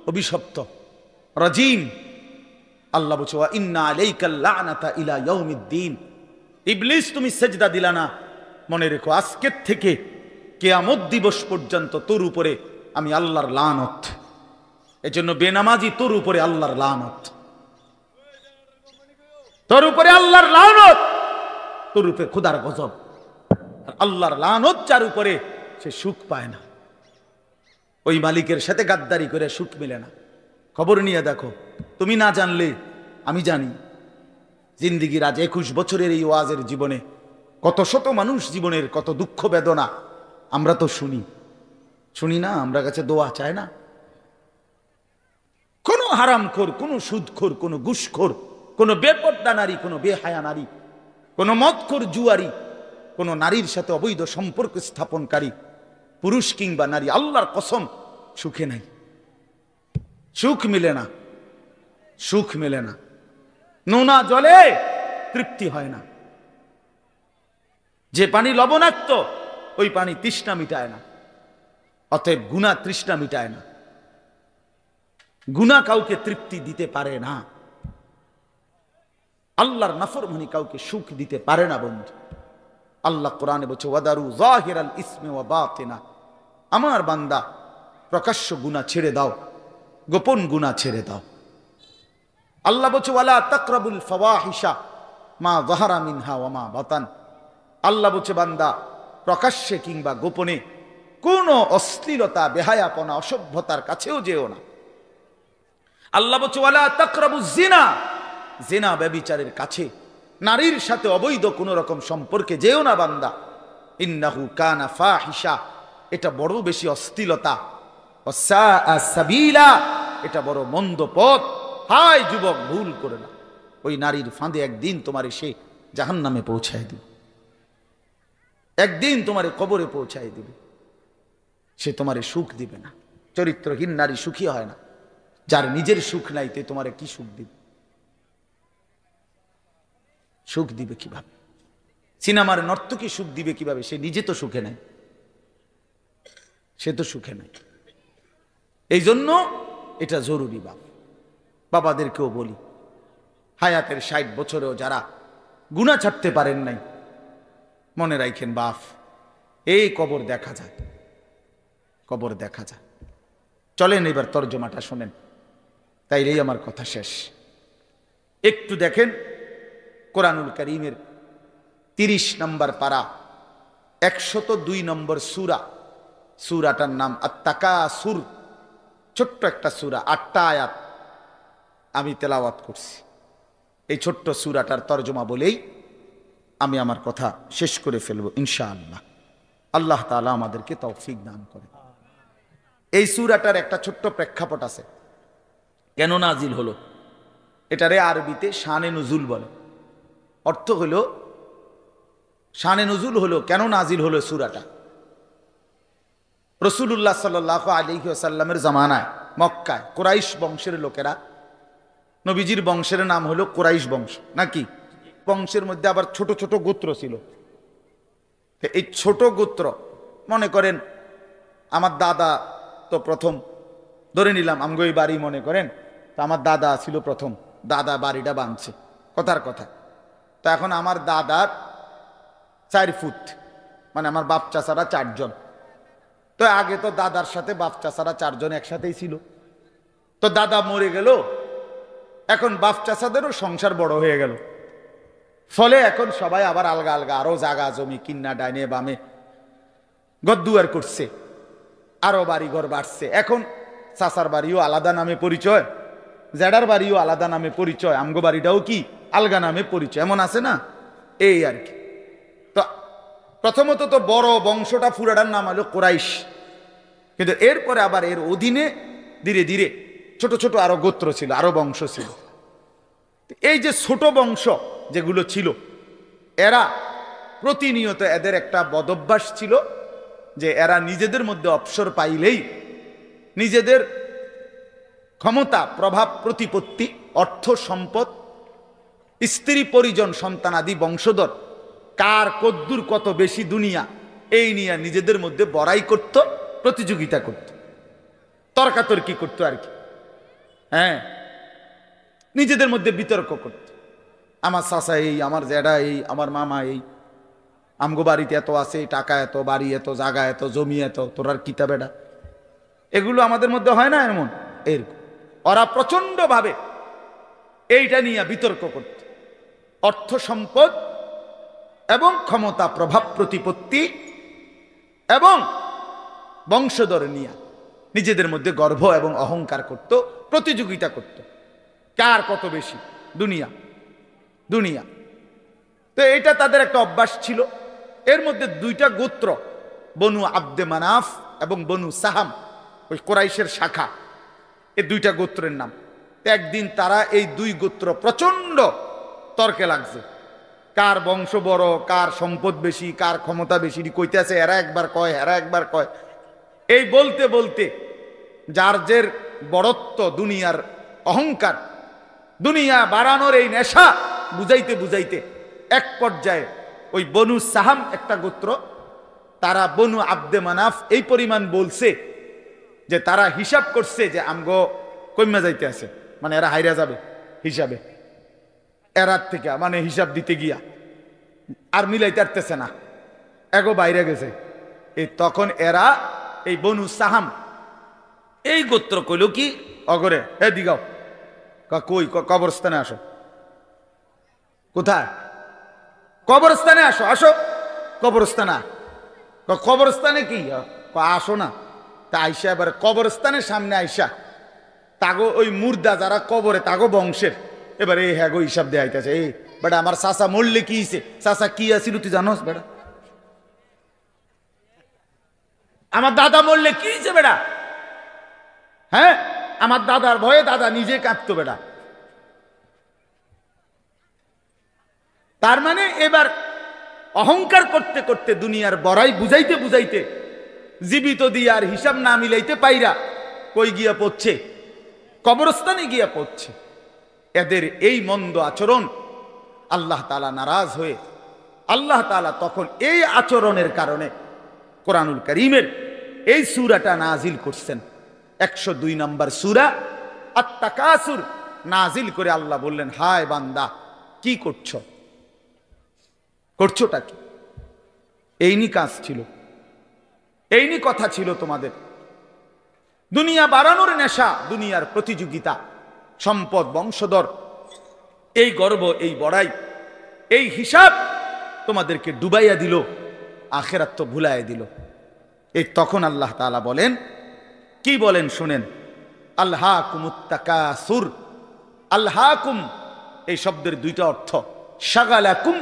অভিশপ্ত, রাজিম। আল্লাহ বলছে, ওয়া ইন্না আলাইকাল লা'নাতা ইলা ইয়াউমিদ্দিন। ইবলিস তুমি সেজদা দিলা না, মনে রেখো আজকের থেকে কিয়ামত দিবস পর্যন্ত তোর উপরে আমি আল্লাহর লানত। এজন্য বেনামাজি তোর উপরে আল্লাহর লানত, তোর উপরে আল্লাহর লানত, তোর উপরে খোদার গজব। আর আল্লাহর লানত যার উপরে, সে সুখ পায় না। ওই মালিকের সাথে গাদ্দারি করে সুখ মিলে না। খবর নিয়ে দেখো, তুমি না জানলে আমি জানি। জিন্দিগির আজ 21 বছরের এই ওয়াজের জীবনে কত শত মানুষ জীবনের কত দুঃখ বেদনা আমরা তো শুনি না? আমরা কাছে দোয়া চায় না? কোন হারামখোর, কোন সুদখোর, কোন ঘুষখোর, কোন বেপর্দা নারী, কোন বেহায়া নারী, কোন মদখোর জুয়ারি, কোন নারীর সাথে অবৈধ সম্পর্ক স্থাপনকারী পুরুষ কিংবা নারী, আল্লাহর কসম সুখে নাই, সুখ মিলে না, সুখ মেলে না। নোনা জলে তৃপ্তি হয় না। যে পানি লবণাক্ত, ওই পানি তৃষ্ণা মিটায় না। অতএব গুনাহ তৃষ্ণা মিটায় না, গুনাহ কাউকে তৃপ্তি দিতে পারে না। আল্লাহর নাফরমানি কাউকে সুখ দিতে পারে না বন্ধু। আল্লাহ কোরআনে বলছে ওয়াদারু যাহিরাল ইসমি ওয়া বাতিনা, আমার বান্দা প্রকাশ্য গুনাহ ছেড়ে দাও, গোপন গুনাহ ছেড়ে দাও। আল্লাহ বলছে ওয়ালা তাকরাবুল ফাওয়াহিশা মা যাহারা মিনহা ওয়া মা বাতান, আল্লাহ বলছে বান্দা প্রকাশ্যে কিংবা গোপনে কোনো অশ্লীলতা, বেহায়াপনা, অসভ্যতার কাছেও যেও না। আল্লাহ বলছে ওয়ালা তাকরাবুজ জিনা, জিনা ব্যভিচারের কাছে, নারীর সাথে অবৈধ কোন রকম সম্পর্কে যেও না বান্দা। ইন্নাহু কানা ফাহিশা, এটা বড় বেশি অশ্লীলতা। ওয়াসাআ সাবিলা, এটা বড় মন্দ পথ। হায় যুবক, ভুল করে না, ওই নারীর ফাঁদে একদিন তোমারে সে জাহান্নামে পৌঁছায় দিবে, একদিন তোমারে কবরে পৌঁছায় দিবে। সে তোমারে সুখ দিবে না। চরিত্রহীন নারী সুখী হয় না। যার নিজের সুখ নাই তে তোমারে কি সুখ দিবে? সুখ দিবে কিভাবে? সিনেমার নর্তকী সুখ দিবে কিভাবে? সে নিজে তো সুখে নাই, সে তো সুখে নাই। এই জন্য এটা জরুরি। বাবাদেরকেও বলি, হায়াতের 60 বছরেও যারা গুনাহ ছাড়তে পারেন নাই, মনে রাখেন বাপ, এই কবর দেখা যায়, কবর দেখা যায়। চলেন এবার তর্জমাটা শোনেন, তাইলেই আমার কথা শেষ। একটু দেখেন কোরআনুল কারীমের 30 নম্বর পারা 102 নম্বর সূরা, সূরাটার নাম আত-তাকাসুর। ছোট্ট একটা সূরা, 8টা আয়াত আমি তেলাওয়াত করছি। এই ছোট্ট সূরাটার তর্জমা বলেই আমি আমার কথা শেষ করে ফেলবো ইনশাআল্লাহ। আল্লাহ তাআলা আমাদেরকে তৌফিক দান করে। এই সূরাটার একটা ছোট্ট প্রেক্ষাপট আছে, কেন নাজিল হলো। এটারে আরবিতে শানে নুজুল বলে। অর্থ হলো, শানে নুজুল হলো কেন নাজিল হলো সূরাটা। রাসূলুল্লাহ সাল্লাল্লাহু আলাইহি ওয়াসাল্লামের জামানায় মক্কায় কুরাইশ বংশের লোকেরা, নবীজির বংশের নাম হলো কুরাইশ বংশ নাকি, বংশের মধ্যে আবার ছোট ছোট গোত্র ছিল। এই ছোট গোত্র, মনে করেন আমার দাদা তো প্রথম, ধরে নিলাম আমগোই বাড়ি মনে করেন, তো আমার দাদা ছিল প্রথম, দাদা বাড়িটা বাঁধছে, কথার কথা। তো এখন আমার দাদার 4 ফুট, মানে আমার বাপ চাচারা 4 জন। তো আগে তো দাদার সাথে বাপ চাচারা 4 জন একসাথেই ছিল। তো দাদা মরে গেল, এখন বাপ চাচাদেরও সংসার বড় হয়ে গেল, ফলে এখন সবাই আবার আলগা আলগা আরো জায়গা জমি কিন্না ডাইনে বামে গদ্দুয়ার করছে, আরো বাড়ি ঘর বাড়ছে। এখন চাচার বাড়িও আলাদা নামে পরিচয়, জেডার বাড়িও আলাদা নামে পরিচয়, আমগো বাড়িটাও কি আলগা নামে পরিচয়, এমন আছে না, এই আর কি। তো প্রথমত তো বড় বংশটা পুরাটার নাম হলো কুরাইশ, কিন্তু এরপরে আবার এর অধীনে ধীরে ধীরে ছোট ছোট আরো গোত্র ছিল, আরো বংশ ছিল। এই যে ছোট বংশ যেগুলো ছিল, এরা প্রতিনিয়ত, এদের একটা বদভ্যাস ছিল যে এরা নিজেদের মধ্যে অবসর পাইলেই নিজেদের ক্ষমতা, প্রভাব, প্রতিপত্তি, অর্থ সম্পদ, স্ত্রী পরিজন, সন্তানাদি, বংশধর, কার কদ্দুর কত বেশি দুনিয়া, এই নিয়ে নিজেদের মধ্যে বড়াই করত, প্রতিযোগিতা করত, তর্কাতর্কি করতো আর কি। হ্যাঁ, নিজেদের মধ্যে বিতর্ক করত। আমার চাচা এই, আমার জেডা এই, আমার মামা এই, আমগো বাড়িতে এত আছে, টাকা এত, বাড়ি এত, জায়গা এত, জমি এত, তোরার কিতাবেডা, এগুলো আমাদের মধ্যে হয় না এমন? এরকম ওরা প্রচন্ড ভাবে এইটা নিয়ে বিতর্ক করত। অর্থ সম্পদ এবং ক্ষমতা, প্রভাব, প্রতিপত্তি এবং বংশধর নিয়ে নিজেদের মধ্যে গর্ব এবং অহংকার করত, প্রতিযোগিতা করত, কার কত বেশি দুনিয়া দুনিয়া। তো এটা তাদের একটা অভ্যাস ছিল। এর মধ্যে 2টা গোত্র, বনু আব্দে মানাফ এবং বনু সাহাম, ওই কুরাইশের শাখা, এই 2টা গোত্রের নাম। একদিন তারা এই 2 গোত্র প্রচন্ড তর্কে লাগছে, কার বংশ বড়, কার সম্পদ বেশি, কার ক্ষমতা বেশি, কইতেছে, এরা একবার কয়, এরা একবার কয়। এই বলতে বলতে যার জের বড়ত্ব, দুনিয়ার অহংকার, দুনিয়া বাড়ানোর এই নেশা বুঝাইতে বুঝাইতে এক পর্যায়ে ওই বনু সাহাম একটা গোত্র, তারা বনু আব্দে মানাফ এই পরিমাণ বলছে যে তারা হিসাব করছে যে আমগো কইমা যাইতে আছে, মানে এরা হাইরা যাবে হিসাবে। এরার থেকে মানে হিসাব দিতে গিয়া আর মিলাইতে পারতেছে না, এগো বাইরে গেছে। এই তখন এরা এই বনু সাহাম এই গোত্র কইল কি অগরে এ দিগাও কই কবরস্থানে আসো। কোথায়? কবরস্থানে আসো, আসো কবরস্থানে। কবরস্থানে কি আসো না? তা আইসা এবার কবরস্থানের সামনে আইসা তাগো ওই মুর্দা যারা কবরে তাগো বংশের এবার এই হ্যাগো হিসাব দেয়া আইতেছে। এই বেটা আমার চাচা মরলে কি হইছে, চাচা কি আছিল তুই জানোস বেটা? আমার দাদা মরলে কি হয়েছে বেটা? হ্যাঁ, আমার দাদার ভয়ে দাদা নিজে কাঁদতো বেটা। তার মানে এবার অহংকার করতে করতে দুনিয়ার বড়াই বুঝাইতে বুঝাইতে জীবিত দিয়ে আর হিসাব না মিলাইতে পাইরা কই গিয়া পড়ছে? কবরস্থানে গিয়া পড়ছে। এদের এই মন্দ আচরণ আল্লাহ তাআলা নারাজ হয়ে আল্লাহ তাআলা তখন এই আচরণের কারণে কোরআনুল কারীমের এই সূরাটা নাজিল করছেন। 102 নম্বর সূরা আত-তাকাসুর নাজিল করে আল্লাহ বললেন, হায় বান্দা কি করছো? করছোটা কি? এইনি কাজ ছিল, এইনি কথা ছিল তোমাদের। দুনিয়া বাড়ানোর নেশা, দুনিয়ার প্রতিযোগিতা, সম্পদ, বংশধর, এই গর্ব, এই বড়াই, এই হিসাব তোমাদেরকে ডুবাইয়া দিল, আখিরাত তো ভুলাইয়া দিল। এই তখন আল্লাহ তাআলা বলেন, কি বলেন শুনেন, আলহাকুমুত তাকাসুর। আলহাকুম এই শব্দের দুইটা অর্থ, শাগালাকুম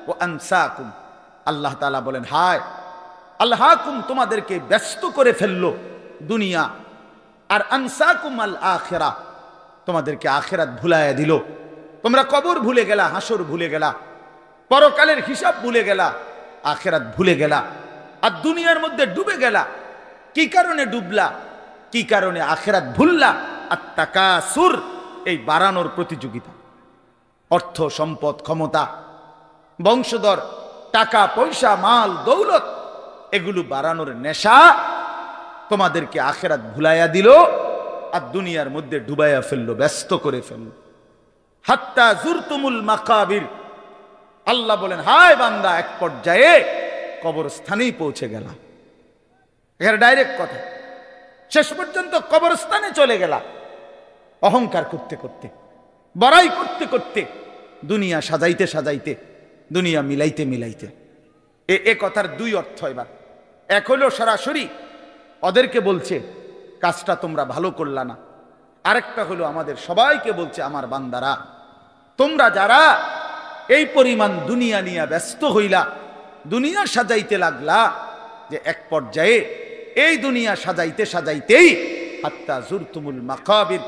ও আনসাকুম। আল্লাহ তাআলা বলেন, হায় আলহাকুম তোমাদেরকে ব্যস্ত করে ফেললো দুনিয়া, আর আনসাকুম আল আখিরা তোমাদেরকে আখিরাত ভুলাইয়া দিল। তোমরা কবর ভুলে গেলা, হাসর ভুলে গেলা, পরকালের হিসাব ভুলে গেলা, আখিরাত ভুলে গেলা, আর দুনিয়ার মধ্যে ডুবে গেলা। কি কারণে ডুবলা? কি কারণে আখিরাত ভুললা? আত-তাকাসুর এই বাড়ানোর প্রতিযোগিতা, অর্থ সম্পদ, ক্ষমতা, বংশধর, টাকা পয়সা, মাল দৌলত, এগুলো বাড়ানোর নেশা তোমাদেরকে আখিরাত ভুলাইয়া দিল আর দুনিয়ার মধ্যে ডুবাইয়া ফেললো, ব্যস্ত করে ফেললো। হাত্তা জুরতুমুল মাকাবির। আল্লাহ বলেন, হায় বান্দা এক পর্যায়ে কবরস্থানেই পৌঁছে গেলাম। এখানে ডাইরেক্ট কথা, শেষ পর্যন্ত কবরস্থানে চলে গেলা। অহংকার করতে করতে, বড়াই করতে করতে, দুনিয়া সাজাইতে সাজাইতে, দুনিয়া মিলাইতে মিলাইতে। এ কথার দুই অর্থ। এবার এক হলো সরাসরি ওদেরকে বলছে কাজটা তোমরা ভালো করলা না, আরেকটা হলো আমাদের সবাইকে বলছে, আমার বান্দারা তোমরা যারা এই পরিমাণ দুনিয়া নিয়ে ব্যস্ত হইলা, দুনিয়া সাজাইতে লাগলা, যে এক পর্যায়ে এই দুনিয়া সাজাইতে সাজাইতেই হাত্তা জুরতুমুল মাকাবির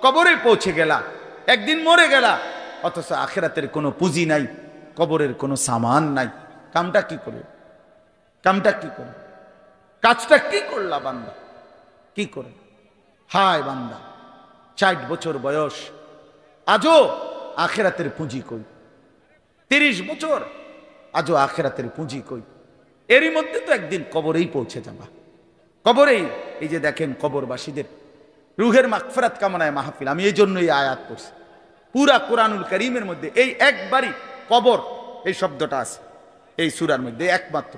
কবরে পৌঁছে গেলা, একদিন মরে গেলা, অথচ আখিরাতের কোনো পুঁজি নাই, কবরের কোনো সামান নাই। কামটা কি করে? কামটা কি করে? কাজটা কি করলা বান্দা? কি করে? হায় বান্দা 60 বছর বয়স, আজও আখিরাতের পুঁজি কই? 30 বছর, আজও আখিরাতের পুঁজি কই? এরই মধ্যে তো একদিন কবরেই পৌঁছে যাবা। কবরেই এই যে দেখেন কবরবাসীদের রুহের মাগফিরাত কামনায় মাহফিল। আমি এই জন্যই আয়াত করছি। পুরা কোরআনুল কারীমের মধ্যে এই একবারই কবর এই শব্দটা আছে এই সূরার মধ্যে একমাত্র।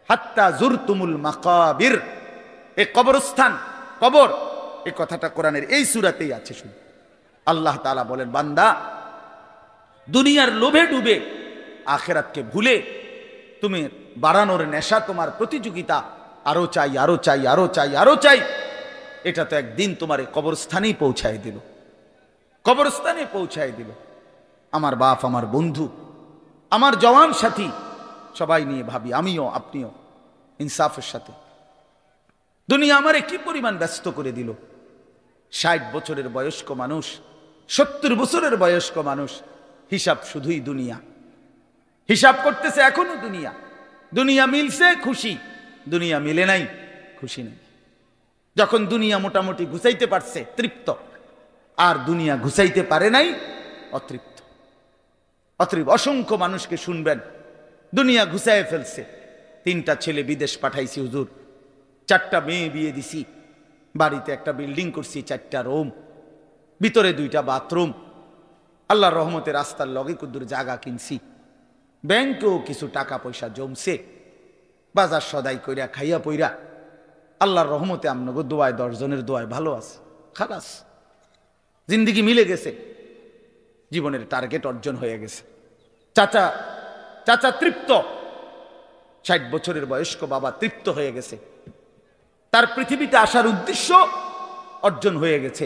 হাত্তা জুরতুমুল মাকাবির, এই কবরস্থান, কবর, এই কথাটা কোরআনের এই সূরাতেই আছে। শুধু আল্লাহ তাআলা বলেন, বান্দা দুনিয়ার লোভে ডুবে আখিরাতকে ভুলে তুমি বাড়ানোর নেশা, তোমার প্রতিযোগিতা, আরো চাই, আরো চাই, আরো চাই, আরো চাই, এটা তো একদিন তোমার কবরস্থানেই পৌঁছায় দিল, কবরস্থানে পৌঁছায় দিল। আমার বাপ, আমার বন্ধু, আমার জওয়ান সাথী, সবাই নিয়ে ভাবি, আমিও আপনিও ইনসাফের সাথে। দুনিয়া আমারে কি পরিমাণ ব্যস্ত করে দিল। 60 বছরের বয়স্ক মানুষ, 70 বছরের বয়স্ক মানুষ, হিসাব শুধুই দুনিয়া, হিসাব করতেছে এখনো দুনিয়া। দুনিয়া মিলছে খুশি, দুনিয়া মিলে নাই খুশি নেই। যখন দুনিয়া মোটামুটি ঘুষাইতে পারছে তৃপ্ত, আর দুনিয়া ঘুষাইতে পারে নাই অতৃপ্ত। অতৃপ্ত অসংখ্য মানুষকে শুনবেন দুনিয়া ঘুষায় ফেলছে। 3টা ছেলে বিদেশ পাঠাইছি হুজুর, 4টা মেয়ে বিয়ে দিছি, বাড়িতে একটা বিল্ডিং করছি, 4টা রুম, ভিতরে 2টা বাথরুম, আল্লাহর রহমতে রাস্তার লগে কুদ্দুর জায়গা কিনছি, ব্যাংকেও কিছু টাকা পয়সা জমছে, বাজার সদাই কইরা খাইয়া পইরা আল্লাহর রহমতে আমনগো দোয়ায় 10 জনের দোয়ায় ভালো আছে, খালাস জিন্দিগি মিলে গেছে, জীবনের টার্গেট অর্জন হয়ে গেছে। চাচা চাচা তৃপ্ত, 60 বছরের বয়স্ক বাবা তৃপ্ত হয়ে গেছে, তার পৃথিবীতে আসার উদ্দেশ্য অর্জন হয়ে গেছে।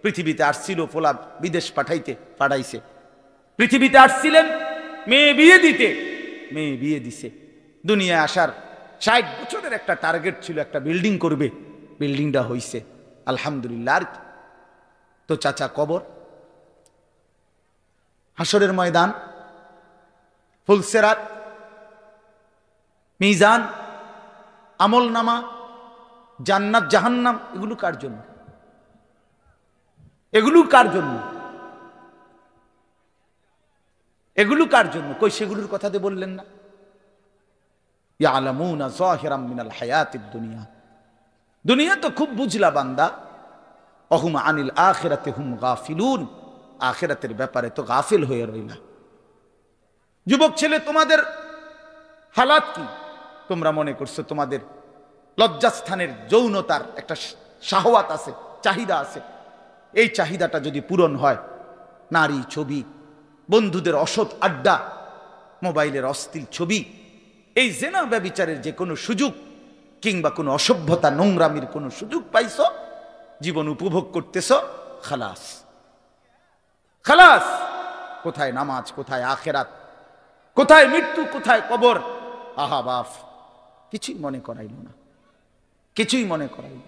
পৃথিবীতে আসছিল ফোলা বিদেশ পাঠাইছে, পৃথিবীতে আসছিলেন মেয়ে বিয়ে দিতে, মেয়ে বিয়ে দিছে। দুনিয়ায় আসার 60 বছরের একটা টার্গেট ছিল, একটা বিল্ডিং করবে, বিল্ডিংটা হইছে আলহামদুলিল্লাহ। আর তো চাচা কবর, হাসরের ময়দান, ফুলসেরাত, মিজান, আমলনামা, জান্নাত জাহান্নাম, এগুলো কার জন্য? এগুলো কার জন্য? এগুলো কার জন্য? কই সেগুলোর কথা দিয়ে বললেন না? ইয়ালামুনা যাহিরাম মিনাল হায়াতিদ দুনিয়া, দুনিয়া তো খুব বুঝলা বান্দা, অহুম আনিল আখিরাতি হুম গাফিলুন, আখিরাতের ব্যাপারে তো গাফিল হয়ে রইলা। যুবক ছেলে, তোমাদের হালাত কি? তোমরা মনে করছো তোমাদের লজ্জাস্থানের যৌনতার একটা শাহওয়াত আছে, চাহিদা আছে, এই চাহিদাটা যদি পূরণ হয়, নারী, ছবি, বন্ধুদের অসৎ আড্ডা, মোবাইলের অশ্লীল ছবি, এই জেনা ব্যভিচারের যে কোনো সুযোগ কিংবা কোনো অসভ্যতা নোংরামির কোনো সুযোগ পাইছো, জীবন উপভোগ করতেছ, খালাস খালাস। কোথায় নামাজ, কোথায় আখেরাত, কোথায় মৃত্যু, কোথায় কবর? আহা বাফ, কিছুই মনে করাইল না, কিছুই মনে করাইল,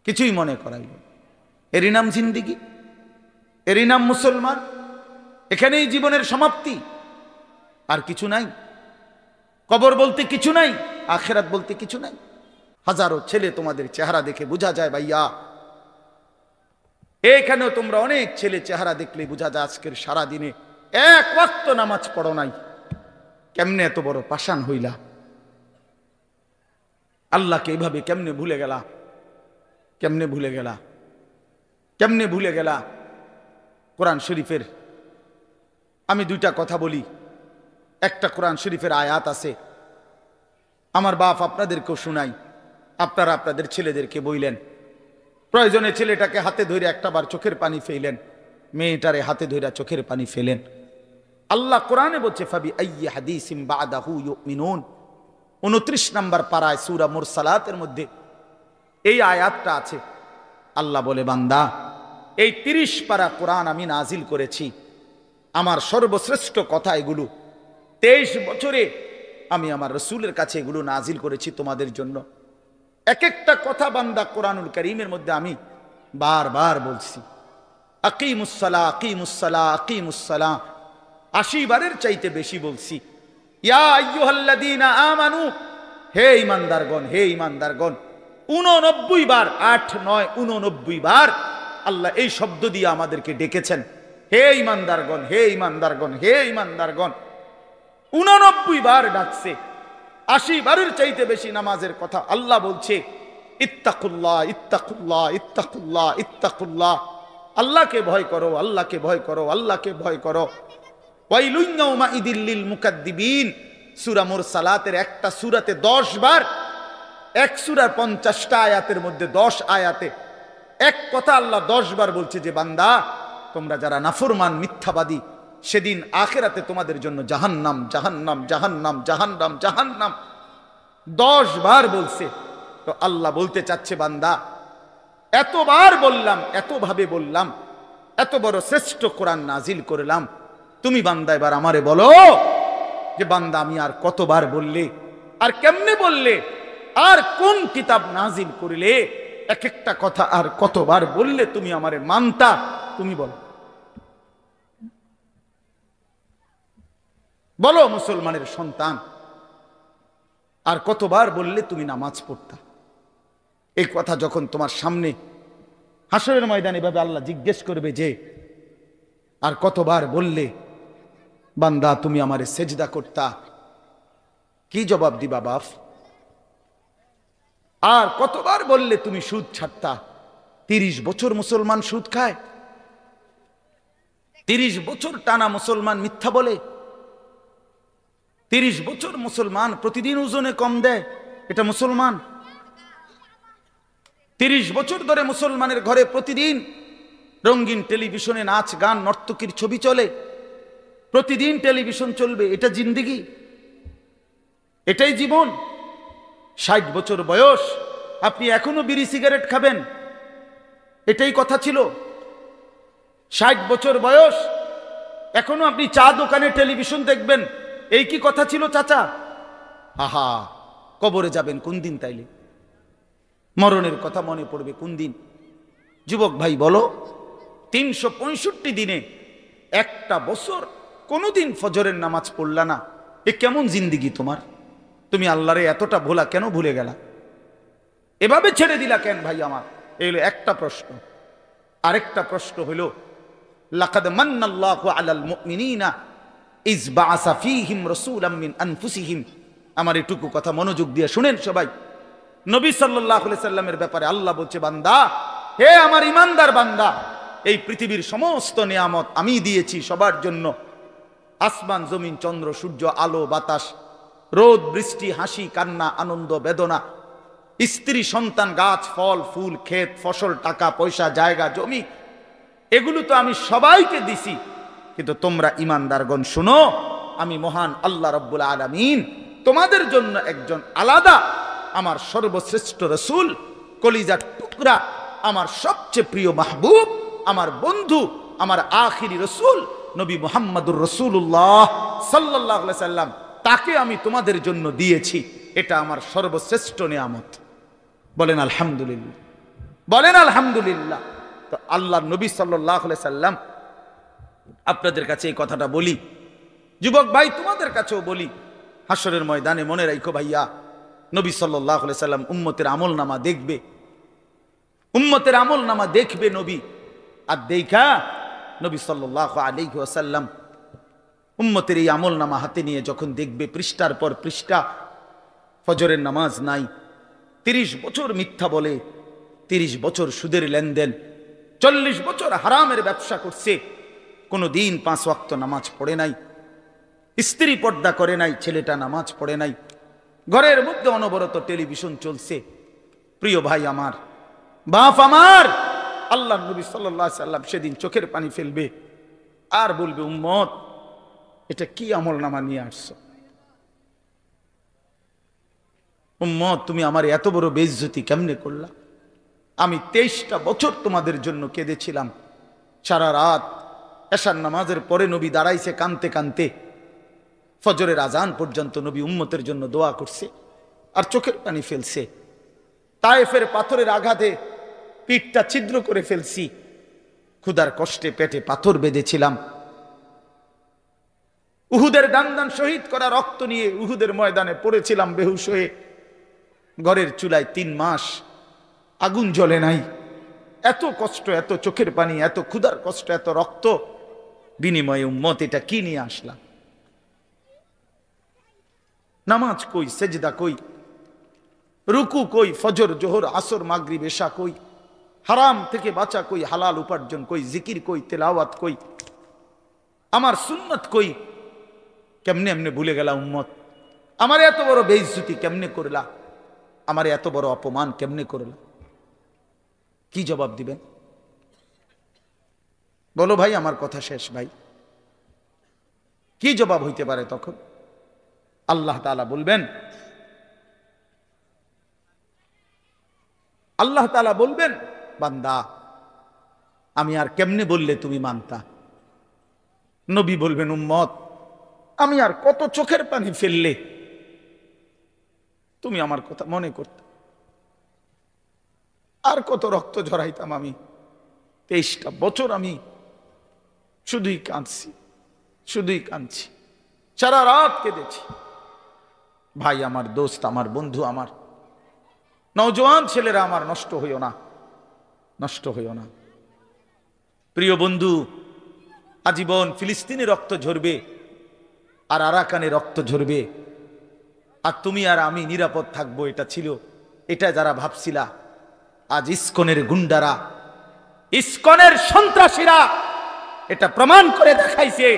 কিছুই মনে করাইল। এরই নাম জিন্দিগি, এরই নাম মুসলমান। এখানেই জীবনের সমাপ্তি, আর কিছু নাই। কবর বলতে কিছু নাই, আখেরাত বলতে কিছু নাই। হাজারো ছেলে তোমাদের চেহারা দেখে বোঝা যায় ভাইয়া, এখানেও তোমরা অনেক ছেলে চেহারা দেখলে বোঝা যায় আজকের সারা দিনে এক ওয়াক্ত নামাজ পড়ো নাই। কেমনে এত বড় পাষাণ হইলা? আল্লাহকে এইভাবে কেমনে ভুলে গেলা? কেমনে ভুলে গেলা? কেমনে ভুলে গেলা? কোরআন শরীফের আমি 2টা কথা বলি। একটা কোরআন শরীফের আয়াত আছে, আমার বাপ আপনাদেরকেও শুনাই, আপনারা আপনাদের ছেলেদেরকে বইলেন। প্রয়োজনে ছেলেটাকে হাতে ধরে একটাবার চোখের পানি ফেলেন, মেয়েটারে হাতে ধরে চোখের পানি ফেলেন। আল্লাহ কোরআনে বলছে ফাবি আইয়ি হাদিসিম বাদাহু ইউমিনুন, 29 নম্বর পারায় সূরা মুরসালাতের মধ্যে এই আয়াতটা আছে। আল্লাহ বলে, বান্দা, এই 30 পারা কোরআন আমি নাজিল করেছি, আমার সর্বশ্রেষ্ঠ কথা এগুলো। 23 বছরে আমি আমার রাসূলের কাছে এগুলো নাজিল করেছি তোমাদের জন্য। এক একটা কথা বান্দা কোরআনুল কারীমের মধ্যে আমি বারবার বলছি, আকিমুসসালাহ আকিমুসসালাহ আকিমুসসালাহ, 80 বারের চাইতে বেশি বলছি। ইয়া আইয়ুহাল্লাযীনা আমানু, হে ঈমানদারগণ, হে ঈমানদারগণ, 89 বার, 8 9 89 বার আল্লাহ এই শব্দ দিয়ে আমাদেরকে ডেকেছেন, হে ঈমানদারগণ, হে ঈমানদারগণ, হে ঈমানদারগণ। 89 বার ডাকছে, 80 বারের চাইতে বেশি নামাজের কথা আল্লাহ বলছে। ইত্তাকুল্লাহ ইত্তাকুল্লাহ ইত্তাকুল্লাহ ইত্তাকুল্লাহ, আল্লাহকে ভয় করো, আল্লাহকে ভয় করো, আল্লাহকে ভয় করো। ওয়াইলুন ইয়াউমাইদিল লিল মুকাদ্দিবিন, সূরা মুরসালাতের একটা সূরাতে 10 বার, এক সূরার 50টা আয়াতের মধ্যে 10 আয়াতে এক কথা আল্লাহ 10 বার বলছে যে বান্দা, তোমরা যারা নাফরমান মিথ্যাবাদী, সেদিন আখিরাতে তোমাদের জন্য জাহান্নাম জাহান্নাম জাহান্নাম জাহান্নাম জাহান্নাম 10 বার বলছে। তো আল্লাহ বলতে চাচ্ছে, বান্দা, এতবার বললাম, এতভাবে বললাম, এত বড় শ্রেষ্ঠ কোরআন নাজিল করলাম, তুমি বান্দা এবার আমারে বলো যে বান্দা আমি আর কতবার বললে, আর কেমনে বললে, আর কোন কিতাব নাজিল করিলে এক একটা কথা আর কতবার বললে তুমি আমারে মানতা? তুমি বলো, বলো মুসলমানের সন্তান, আর কতবার বললে তুমি নামাজ পড়তা? এই কথা যখন তোমার সামনে হাসরের ময়দানে এভাবে আল্লাহ জিজ্ঞেস করবে যে আর কতবার বললে বান্দা তুমি আমারে সেজদা করতা, কি জবাব দিবা বাপ? আর কতবার বললে তুমি সুদ ছাড়তা? 30 বছর মুসলমান সুদ খায়, 30 বছর টানা মুসলমান মিথ্যা বলে, 30 বছর মুসলমান প্রতিদিন ওজনে কম দেয়, এটা মুসলমান? 30 বছর ধরে মুসলমানের ঘরে প্রতিদিন রঙিন টেলিভিশনে নাচ গান নর্তকীর ছবি চলে, প্রতিদিন টেলিভিশন চলবে, এটা জিন্দেগি? এটাই জীবন? 60 বছর বয়স আপনি এখনো বিড়ি সিগারেট খাবেন, এটাই কথা ছিল? 60 বছর বয়স এখনো আপনি চা দোকানে টেলিভিশন দেখবেন, এই কি কথা ছিল চাচা? আহা, কবরে যাবেন কোন দিন? তাইলে মরণের কথা মনে পড়বে কোন দিন? যুবক ভাই বলো, 365 দিনে একটা বছর কোনোদিন ফজরের নামাজ পড়লা না, এ কেমন জিন্দিগি তোমার? তুমি আল্লাহরে এতটা ভোলা কেন ভুলে গেলা? এভাবে ছেড়ে দিলা কেন ভাই আমার? এই হলো একটা প্রশ্ন। আরেকটা প্রশ্ন হলো, লাকাদ মান্নাল্লাহু আলাল মুমিনিনা ইজ বাআসা ফীহিম রাসূলাম মিন আনফুসিহিম। আমার এটুকু কথা মনোযোগ দিয়ে শুনেন সবাই। নবী সাল্লাল্লাহু আলাইহি সাল্লামের ব্যাপারে আল্লাহ বলছে, বান্দা, হে আমার ইমানদার বান্দা, এই পৃথিবীর সমস্ত নিয়ামত আমি দিয়েছি সবার জন্য। আসমান জমিন চন্দ্র সূর্য আলো বাতাস রোদ বৃষ্টি হাসি কান্না আনন্দ বেদনা স্ত্রী সন্তান গাছ ফল ফুল ক্ষেত ফসল টাকা পয়সা জায়গা জমি, এগুলো তো আমি সবাইকে দিছি। কিন্তু তোমরা ইমানদারগণ শুনো, আমি মহান আল্লাহ রাব্বুল আলামিন তোমাদের জন্য একজন আলাদা আমার সর্বশ্রেষ্ঠ রাসূল, কলিজার টুকরা, আমার সবচেয়ে প্রিয় মাহবুব, আমার বন্ধু, আমার আখিরি রাসূল নবী মুহাম্মদুর রাসূলুল্লাহ সাল্লাল্লাহু আলাইহি সাল্লাম, তাকে আমি তোমাদের জন্য দিয়েছি। এটা আমার সর্বশ্রেষ্ঠ নিয়ামত। বলেন আলহামদুলিল্লাহ, বলেন আলহামদুলিল্লাহ। তো আল্লাহর নবী সাল্লাল্লাহু আলাইহি সাল্লাম, আপনাদের কাছে এই কথাটা বলি, যুবক ভাই তোমাদের কাছেও বলি, হাসরের ময়দানে মনে রাখো ভাইয়া, নবী সাল্লাল্লাহু আলাইহি সাল্লাম উম্মতের আমলনামা দেখবে, উম্মতের আমলনামা দেখবে নবী। আর দেখা নবী সাল্লাল্লাহু আলাইহি ওয়াসাল্লাম উম্মতের এই আমলনামা হাতে নিয়ে যখন দেখবে, পৃষ্ঠার পর পৃষ্ঠা ফজরের নামাজ নাই, 30 বছর মিথ্যা বলে, 30 বছর সুদের লেনদেন, 40 বছর হারামের ব্যবসা করছে, কোনো দিন 5 ওয়াক্ত নামাজ পড়ে নাই, স্ত্রী পর্দা করে নাই, ছেলেটা নামাজ পড়ে নাই, ঘরের মধ্যে অনবরত টেলিভিশন চলছে। প্রিয় ভাই আমার, বাপ আমার, আল্লাহ নবী সাল্লাল্লাহু আলাইহি সাল্লাম সেদিন চোখের পানি ফেলবে আর বলবে, উম্মত এটা কি আমলনামা নিয়ে আসছো? উম্মত তুমি আমার এত বড় বেইজ্জতি কেমনে করলা? আমি 23টা বছর তোমাদের জন্য কেঁদেছিলাম, সারা রাত এশার নামাজের পরে নবী দাঁড়াইছে কানতে কানতে, ফজরের আজান পর্যন্ত নবী উম্মতের জন্য দোয়া করছে আর চোখের পানি ফেলছে। তায়েফের পাথরের আঘাতে পিঠটা ছিদ্র করে ফেলছি, ক্ষুধার কষ্টে পেটে পাথর বেঁধেছিলাম, উহুদের দান শহীদ করা রক্ত নিয়ে উহুদের ময়দানে পড়েছিলাম বেহুশ হয়ে, ঘরের চুলায় 3 মাস আগুন জ্বলে নাই। এত কষ্ট, এত চোখের পানি, এত ক্ষুধার কষ্ট, এত রক্ত, বিনিময়ে উম্মত এটা কি নিয়ে আসলাম? নামাজ কই, সেজদা কই, রুকু কই, ফজর জোহর আসর মাগরিব এশা কই, হারাম থেকে বাঁচা কই, হালাল উপার্জন কই, জিকির কই, তেলাওয়াত কই, আমার সুন্নত কই? কেমনে এমনে ভুলে গেলা উম্মত? আমার এত বড় বেইজ্জতি কেমনে করলা? আমার এত বড় অপমান কেমনে করলা? কি জবাব দিবেন বলো ভাই? আমার কথা শেষ ভাই, কি জবাব হইতে পারে তখন? আল্লাহ তাআলা বলবেন, আল্লাহ তাআলা বলবেন, বান্দা আমি আর কেমনে বললে তুমি মানতা? নবী বলবেন, উম্মত আমি আর কত চোখের পানি ফেললে তুমি আমার কথা মনে করতে? আর কত রক্ত ঝরাইতাম আমি? 23টা বছর আমি শুধুই কাঁদছি, শুধুই কাঁদছি, সারা রাত কেঁদেছি। ভাই আমার, দোস্ত আমার, বন্ধু আমার, নওজোয়ান ছেলেরা আমার, নষ্ট হইও না, নষ্ট হইও না। প্রিয় বন্ধু, আজীবন ফিলিস্তিনে রক্ত ঝরবে আর আরাকানে রক্ত ঝরবে, আর তুমি আর আমি নিরাপদ থাকবো, এটা ছিল, এটা যারা ভাবছিলা, আজ ইসকনের গুন্ডারা, ইসকনের সন্ত্রাসীরা এটা প্রমাণ করে দেখাইছে।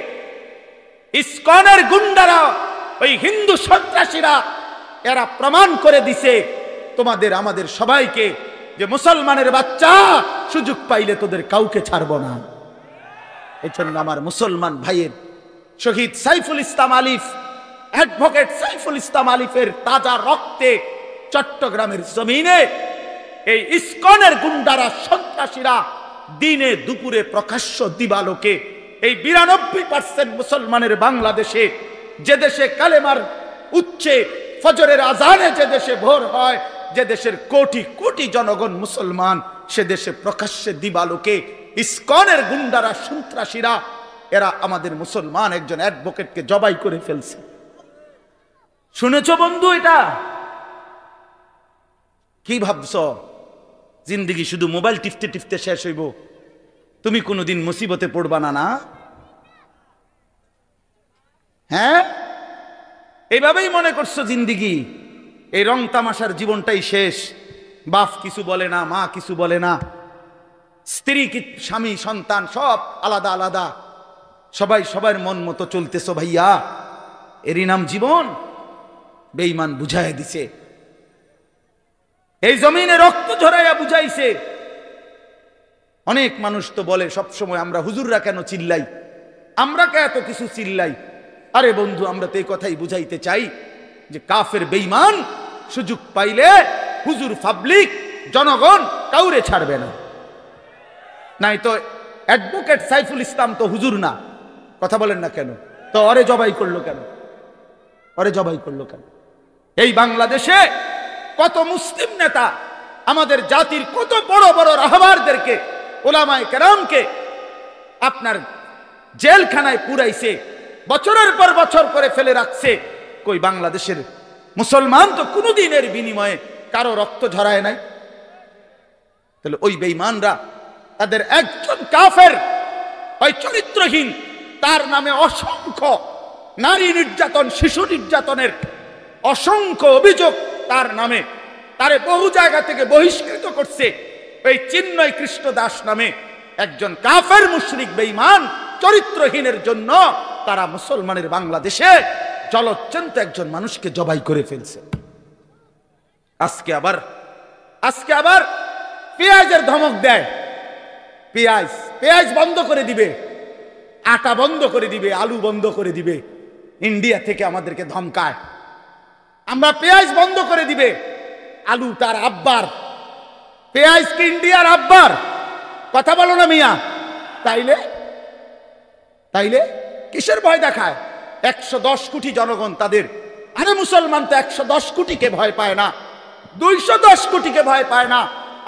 ইসকনের গুন্ডারা, ওই হিন্দু সন্ত্রাসীরা, এরা প্রমাণ করে দিছে তোমাদের আমাদের সবাইকে যে মুসলমানের বাচ্চা সুযোগ পাইলে তোদের কাউকে ছাড়ব না। এই জন্য আমার মুসলমান ভাইয়ের শহীদ সাইফুল ইসলাম আলিফ, অ্যাডভোকেট সাইফুল ইসলাম আলিফের তাজা রক্তে চট্টগ্রামের জমিনে এই ইসকনের গুন্ডারা, সন্ত্রাসীরা দিনে দুপুরে প্রকাশ্য দিবালোকে এই 92% মুসলমানের বাংলাদেশে, যে দেশে কালেমার উচ্চে ফজরের আজানে যে দেশে ভোর হয়, যে দেশের কোটি কোটি জনগণ মুসলমান, সে দেশে প্রকাশ্যে দিবালোকে ইসকনের গুন্ডারা, সন্ত্রাসীরা, এরা আমাদের মুসলমান একজন অ্যাডভোকেটকে জবাই করে ফেলছে। শুনেছ বন্ধু? এটা কি ভাবছ? জিন্দেগি শুধু মোবাইল টিপতে টিপতে শেষ হইব? তুমি কোনোদিন মুসিবতে পড়বা না? না, হ্যাঁ, এইভাবেই মনে করছো জিন্দেগি, এই রং তামাশার জীবনটাই শেষ। বাপ কিছু বলে না, মা কিছু বলে না, স্ত্রী কি, স্বামী, সন্তান সব আলাদা আলাদা, সবাই সবার মন মতো চলতেছো। ভাইয়া, এরই নাম জীবন? বেঈমান বুঝাইয়া দিছে, এই জমিনে রক্ত ঝরাইয়া বুঝাইছে। অনেক মানুষ তো বলে সবসময়, আমরা হুজুররা কেন চিল্লাই, আমরা কে এত কিছু চিল্লাই? আরে বন্ধু, আমরা তো এই কথাই বুঝাইতে চাই যে কাফের বেঈমান সুযোগ পাইলে হুজুর, পাবলিক, জনগণ কাউরে ছাড়বে না। নাই তো অ্যাডভোকেট সাইফুল ইসলাম তো হুজুর না, কথা বলেন না কেন? তো অরে জবাই করলো কেন? অরে জবাই করলো কেন? এই বাংলাদেশে কত মুসলিম নেতা আমাদের জাতির কত বড় বড় রাহবারদেরকে, ওলামায়ে কেরামকে আপনার জেলখানায় পুরাইছে, বছরের পর বছর করে ফেলে রাখছে। কই বাংলাদেশের মুসলমান তো কোনোদিনের বিনিময়ে কারো রক্ত ঝরায় নাই। তাহলে ওই বেঈমানরা, তাদের একজন কাফের, ওই চরিত্রহীন, তার নামে অসংখ্য নারী নির্যাতন, শিশু নির্যাতনের অসংখ্য অভিযোগ তার নামে, তারে বহু জায়গা থেকে বহিষ্কৃত করছে। এই চিন্ময় কৃষ্ণ দাস নামে একজন কাফের মুশরিক বেঈমান চরিত্রহীনের জন্য তারা মুসলমানের বাংলাদেশে জলজ্জন্ত একজন মানুষকে জবাই করে ফেলছে। আজকে আবার পেঁয়াজের ধমক দেয়, পেঁয়াজ বন্ধ করে দিবে, আটা বন্ধ করে দিবে, আলু বন্ধ করে দিবে। ইন্ডিয়া থেকে আমাদেরকে ধমকায়, আমরা পেঁয়াজ বন্ধ করে দিবে। আলু তার আব্বার, পেঁয়াজ কি ইন্ডিয়ার আব্বার? কথা বলো না মিয়া। তাইলে কিসের ভয় দেখায়? 110 কোটি জনগণ তাদের। আরে মুসলমান তো 110 কোটিকে ভয় পায় না, 210 কোটিকে ভয় পায় না।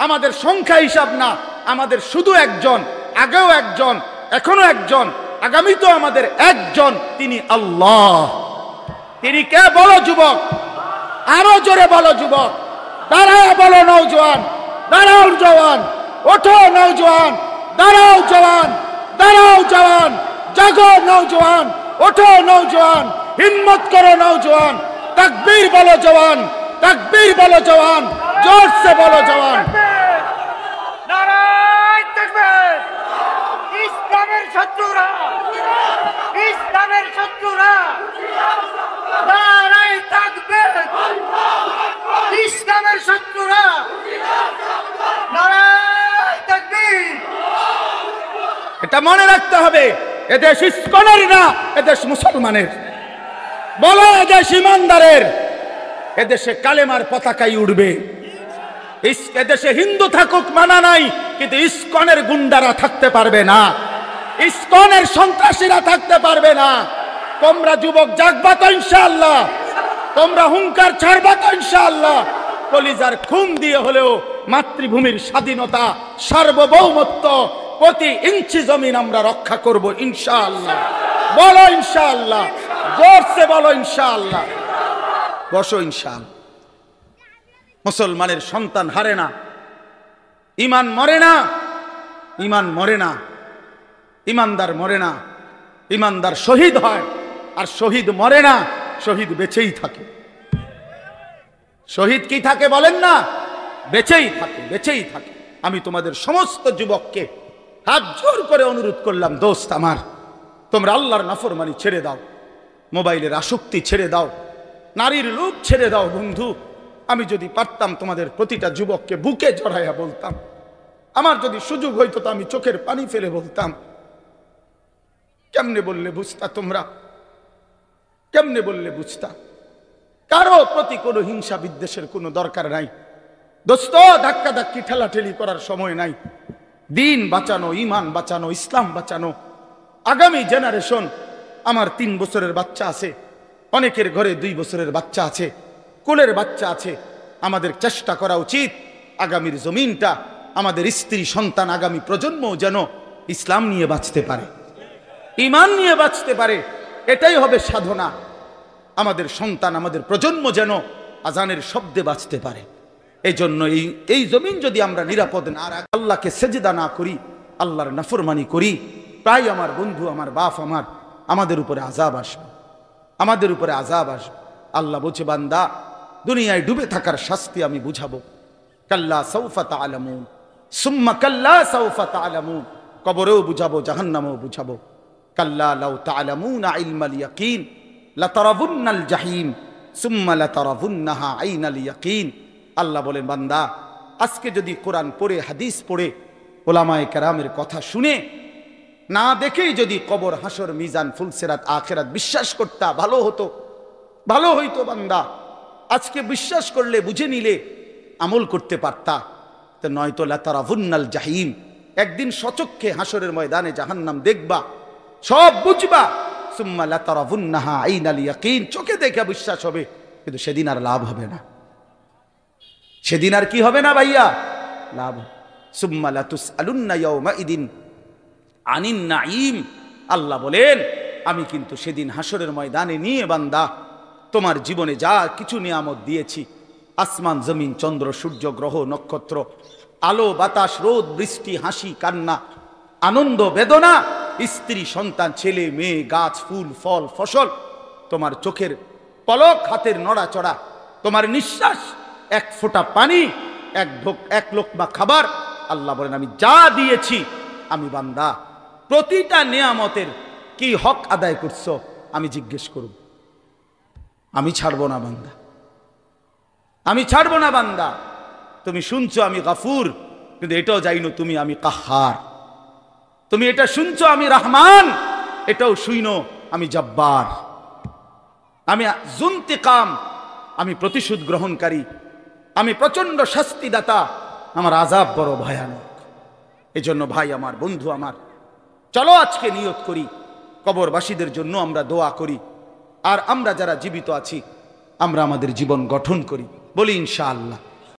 আমাদের সংখ্যা হিসাব না, আমাদের শুধু একজন, আগেও একজন, এখনো একজন, আগামী তো আমাদের একজন, তিনি আল্লাহ। তিনি কে? বলো যুবক, আরো জোরে বলো যুবক, দাঁড়াও বলো নওজোয়ান, দাঁড়াও জওয়ান, ওঠো নওজোয়ান, দাঁড়াও জওয়ান, দাঁড়াও জওয়ান, জাগো নওজোয়ান, ওঠো নওজোয়ান, হিম্মত করো নওজোয়ান, তাকবীর বলো জওয়ান, তাকবীর বলো জওয়ান, জোর সে বলো জওয়ান। নারায়ে তাকবীর! ইসলামের শত্রুরা, ইসলামের শত্রুরা, নারায়ে তাকবীর! ইসলামের শত্রুরা, নারায়ে তাকবীর! এটা মনে রাখতে হবে, এদেশ ইসকনের না, এদেশ মুসলমানের। বলো এদেশ ইমানদারের। এদেশে কালেমার পতাকাই উঠবে। এদেশে হিন্দু থাকুক মানা নাই, কিন্তু ইসকনের গুন্ডারা থাকতে পারবে না, ইসকনের সন্ত্রাসীরা থাকতে পারবে না। তোমরা যুবক জাগবা তো ইনশাআল্লাহ, তোমরা হুঙ্কার ছাড়বা তো ইনশাআল্লাহ। কলিজার খুন দিয়ে হলেও মাতৃভূমির স্বাধীনতা, সার্বভৌমত্ব, প্রতি ইঞ্চি জমিন আমরা রক্ষা করব ইনশাআল্লাহ। বলো ইনশাআল্লাহ, জোরসে বলো ইনশাআল্লাহ। বসো ইনশাআল্লাহ। মুসলমানের সন্তান হারে না, ইমান মরে না, ইমান মরে না, ইমানদার মরে না, ইমানদার শহীদ হয়। আর শহীদ মরে না, শহীদ বেঁচেই থাকে। শহীদ কি থাকে বলেন না? বেঁচেই থাকে, বেঁচেই থাকে। আমি তোমাদের সমস্ত যুবককে হাত জোর করে অনুরোধ করলাম, দোস্ত আমার, তোমরা আল্লাহর নাফরমানি ছেড়ে দাও, মোবাইলের আসক্তি ছেড়ে দাও, নারীর লোভ ছেড়ে দাও। বন্ধু, আমি যদি পারতাম তোমাদের প্রতিটা যুবককে বুকে জড়াইয়া বলতাম, আমার যদি সুযোগ হইতো তো আমি চোখের পানি ফেলে বলতাম। কেমনে বললে বুঝতা তোমরা? কেমনে বললে বুঝতা? কারো প্রতি কোনো হিংসা বিদ্বেষের কোনো দরকার নাই দোস্ত। ধাক্কা ধাক্কি ঠেলাঠেলি করার সময় নাই। দিন বাঁচানো, ইমান বাঁচানো, ইসলাম বাঁচানো। আগামী জেনারেশন, আমার 3 বছরের বাচ্চা আছে, অনেকের ঘরে 2 বছরের বাচ্চা আছে, কোলের বাচ্চা আছে। আমাদের চেষ্টা করা উচিত আগামীর জমিনটা, আমাদের স্ত্রী সন্তান, আগামী প্রজন্ম যেন ইসলাম নিয়ে বাঁচতে পারে, ইমান নিয়ে বাঁচতে পারে। এটাই হবে সাধনা। আমাদের সন্তান, আমাদের প্রজন্ম যেন আজানের শব্দে বাঁচতে পারে। এই জন্য এই জমিন যদি আমরা নিরাপদ না রাখি, আল্লাহকে সেজদা না করি, আল্লাহর নাফরমানি করি, প্রায় আমার বন্ধু, আমার বাপ, আমাদের উপরে আযাব আসবে, আমাদের উপরে আযাব আসবে। আল্লাহ বলছে, বান্দা, দুনিয়ায় ডুবে থাকার শাস্তি আমি বুঝাবো। কাল্লা সাউফা তা'লামুন সুম্মা কাল্লা সাউফা তা'লামুন, কবরেও বুঝাবো, জাহান্নামেও বুঝাবো। কাল্লা লাউ তা'লামুনা ইলমাল ইয়াকিন লাতারাবুন্নাল জাহিম সুম্মা লাতারাবুন্নাহা আইনাল ইয়াকিন। আল্লাহ বলেন, বান্দা, আজকে যদি কোরআন পড়ে, হাদিস পড়ে, ওলামায়ে কেরামের কথা শুনে, না দেখেই যদি কবর, হাসর, মিজান, ফুলসিরাত, আখিরাত বিশ্বাস করতা, ভালো হতো, ভালো হইতো। বান্দা, আজকে বিশ্বাস করলে, বুঝে নিলে, আমল করতে পারতা। তো নয়তো লাতারাবুন্নাল জাহিম, একদিন সচক্ষে হাসরের ময়দানে জাহান্নাম দেখবা, সব বুঝবা। সুম্মা লাতারাবুন্নাহা আইনাল ইয়াকিন, চোখে দেখে বিশ্বাস হবে, কিন্তু সেদিন আর লাভ হবে না। সেদিন আর কি হবে না ভাইয়া? লাভ। সুম্মা লাতুসআলুন্না ইয়াওমাইদিন আনিন নাঈম। আল্লাহ বলেন, আমি কিন্তু সেদিন হাসরের ময়দানে নিয়ে বান্দা তোমার জীবনে যা কিছু নিয়ামত দিয়েছি, আসমান, জমিন, চন্দ্র, সূর্য, গ্রহ, নক্ষত্র, আলো, বাতাস, রোদ, বৃষ্টি, হাসি, কান্না, আনন্দ, বেদনা, স্ত্রী, সন্তান, ছেলে, মেয়ে, গাছ, ফুল, ফল, ফসল, তোমার চোখের পলক, হাতের নড়াচড়া, তোমার নিঃশ্বাস, এক ফোঁটা পানি, এক লোকমা খাবার। আল্লাহ বলেন, আমি যা দিয়েছি, আমি বান্দা প্রতিটা নিয়ামতের কি হক আদায় করছো আমি জিজ্ঞেস করব। আমি ছাড়বো না বান্দা, আমি ছাড়বো না বান্দা। তুমি শুনছো আমি গাফুর, কিন্তু এটাও জানো তুমি আমি কাহার। তুমি এটা শুনছো আমি রহমান, এটাও শুইনো আমি জব্বার, আমি জুন্তিকাম, আমি প্রতিশোধ গ্রহণকারী, আমি প্রচন্ড শাস্তিদাতা, আমার আযাব বড় ভয়ানক। এজন্য ভাই আমার, বন্ধু আমার, চলো আজকে নিয়ত করি, কবরবাসীদের জন্য আমরা দোয়া করি, আর আমরা যারা জীবিত আছি আমরা আমাদের জীবন গঠন করি, বলি ইনশাআল্লাহ।